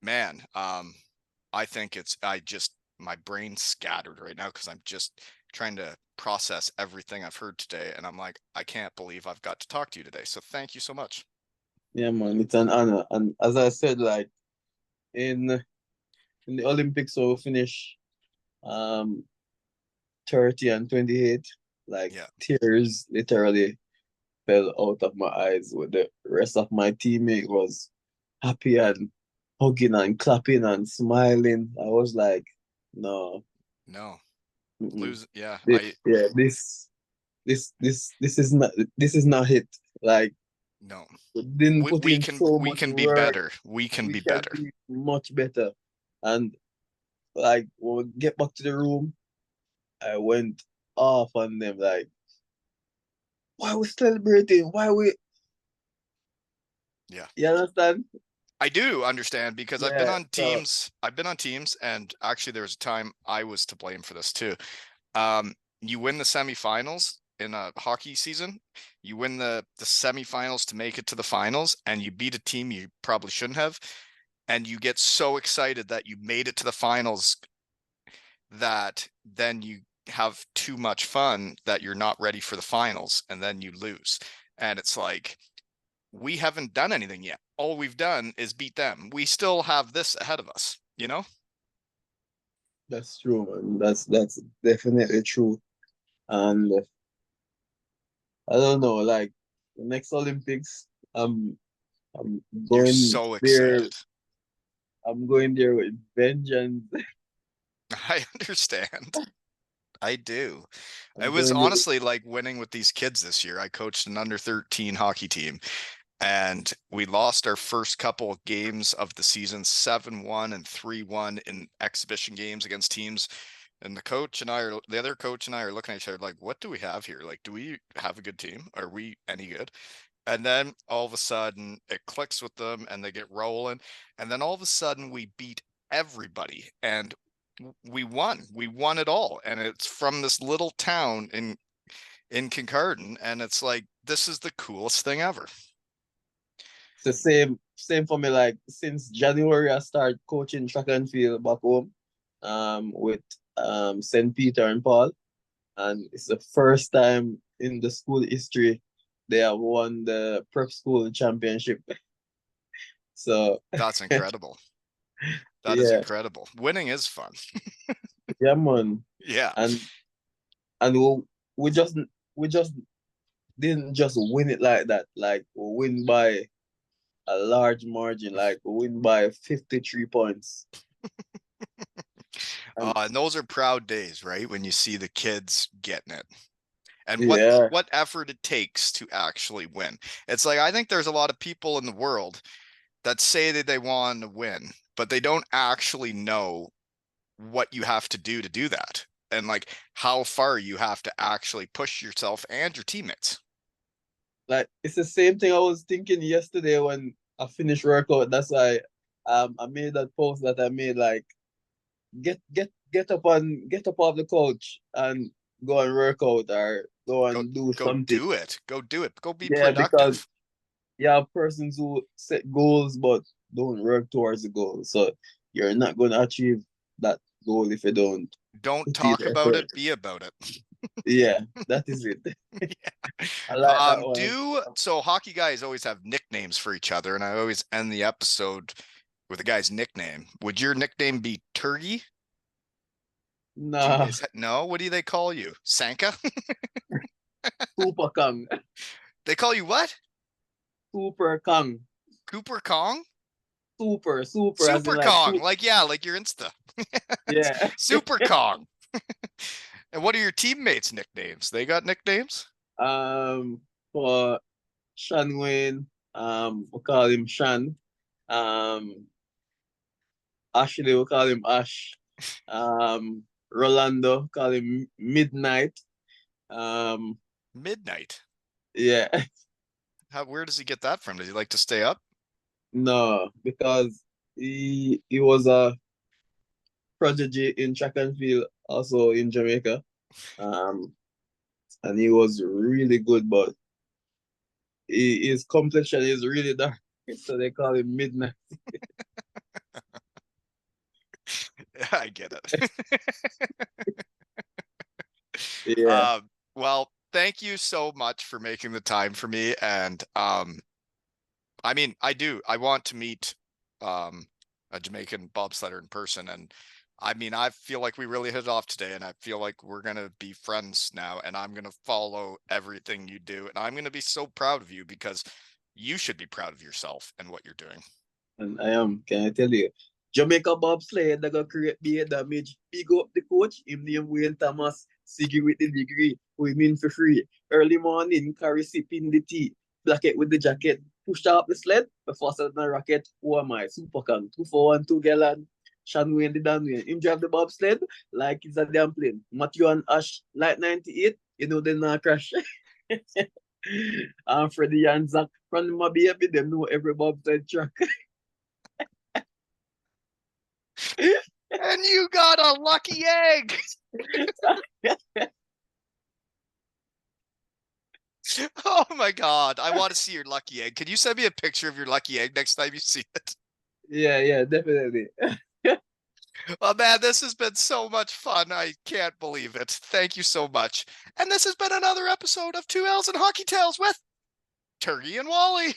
man, I think it's I just my brain's scattered right now because I'm just trying to process everything I've heard today. And I'm like, I can't believe I've got to talk to you today. So thank you so much. Yeah, man, it's an honor. And as I said, like in in the Olympics, so we finish um 30 and 28, like Yeah. tears literally fell out of my eyes with the rest of my teammate was happy and hugging and clapping and smiling. I was like, no, No. mm-mm. Lose. Yeah. This, yeah, this is not it. Like, No. we didn't we, put we in can so we much can be work. better. We can We be can better. be much better. And like when we get back to the room, I went off on them like, why we celebrating? Why we Yeah. you understand? I do understand because I've been Yeah. on So teams. I've been on teams, and actually, there was a time I was to blame for this too. You win the semifinals in a hockey season. You win the semifinals to make it to the finals, and you beat a team you probably shouldn't have, and you get so excited that you made it to the finals that then you have too much fun that you're not ready for the finals, and then you lose. And it's like we haven't done anything yet. All we've done is beat them. We still have this ahead of us, you know? that's true, man. That's definitely true. And I don't know, like the next Olympics, I'm You're going so there. excited. I'm going there with vengeance. I understand. I do. It I'm was going there. honestly like winning with these kids this year. I coached an under 13 hockey team, and we lost our first couple of games of the season 7-1 and 3-1 in exhibition games against teams. And the other coach and I are looking at each other like, what do we have here? Like, do we have a good team? Are we any good? And then all of a sudden it clicks with them and they get rolling. And then all of a sudden we beat everybody and we won. We won it all. And it's from this little town in Kincardine. And it's like, this is the coolest thing ever. It's the same for me. Like since January, I started coaching track and field back home, with St. Peter and Paul, and it's the first time in the school history they have won the prep school championship. So That's incredible. That is yeah, incredible. Winning is fun. yeah, man, Yeah. and and we just we just didn't just win it like that. Like we win by a large margin. Like we win by 53 points. And And those are proud days, right? When you see the kids getting it. And yeah, what effort it takes to actually win. It's like I think there's a lot of people in the world that say that they want to win, but they don't actually know what you have to do that. And like how far you have to actually push yourself and your teammates. like it's the same thing I was thinking yesterday when a finished workout. That's why I made that post that I made like get up off the couch and go and work out or go Go and do go something. do it. Go do it. Go be Yeah, because productive. you have persons who set goals but don't work towards the goal. So you're not gonna achieve that goal if you don't Don't put in talk about effort. it, be about it. Yeah, that is it. Yeah. I like that one. Do so hockey guys always have nicknames for each other, and I always end the episode with a guy's nickname. Would your nickname be Turgott? Do you Nah, guys no? What do they call you? Sanka? Super Kong. They call you what? Super Kong. Cooper Kong? Super as in Super like Kong. Like yeah, like your Insta. yeah. Super Kong. And what are your teammates' nicknames? They got nicknames? Um for Shan Wayne, we call him Shan. Ashley, we call him Ash. Rolando, call him Midnight. Um, Midnight. yeah, Where does he get that from? Does he like to stay up? no, because he was a prodigy in track and field, also in Jamaica. Um, and he was really good, but his complexion is really dark, so they call him Midnight. I get it. Yeah, Well, thank you so much for making the time for me. And I mean, I do. I want to meet um a Jamaican bobsledder in person. And I mean, I feel like we really hit it off today, and I feel like we're gonna be friends now, and I'm gonna follow everything you do, and I'm gonna be so proud of you because you should be proud of yourself and what you're doing. and I am, can I tell you? Jamaica bobsled that got create the damage. Big up the coach, him name Wayne Thomas, Siggy with the degree, we mean for free. Early morning, carry sipping the tea, blacket with the jacket, pushed up the sled, the faster than a rocket. Who am I? Super Kang, 241, 2 gallon. Sean Wayne the Dan Wayne. Him drive the bobsled like it's a damn plane. Matthew and Ash, like 98, you know they not crash. And Freddie and Zach from my baby, them know every bobsled track. And you got a lucky egg. Oh my God. I want to see your lucky egg. Can you send me a picture of your lucky egg next time you see it? Yeah, definitely. Oh man, this has been so much fun. I can't believe it. Thank you so much. And this has been another episode of Two L's and Hockey Tales with Turkey and Wally.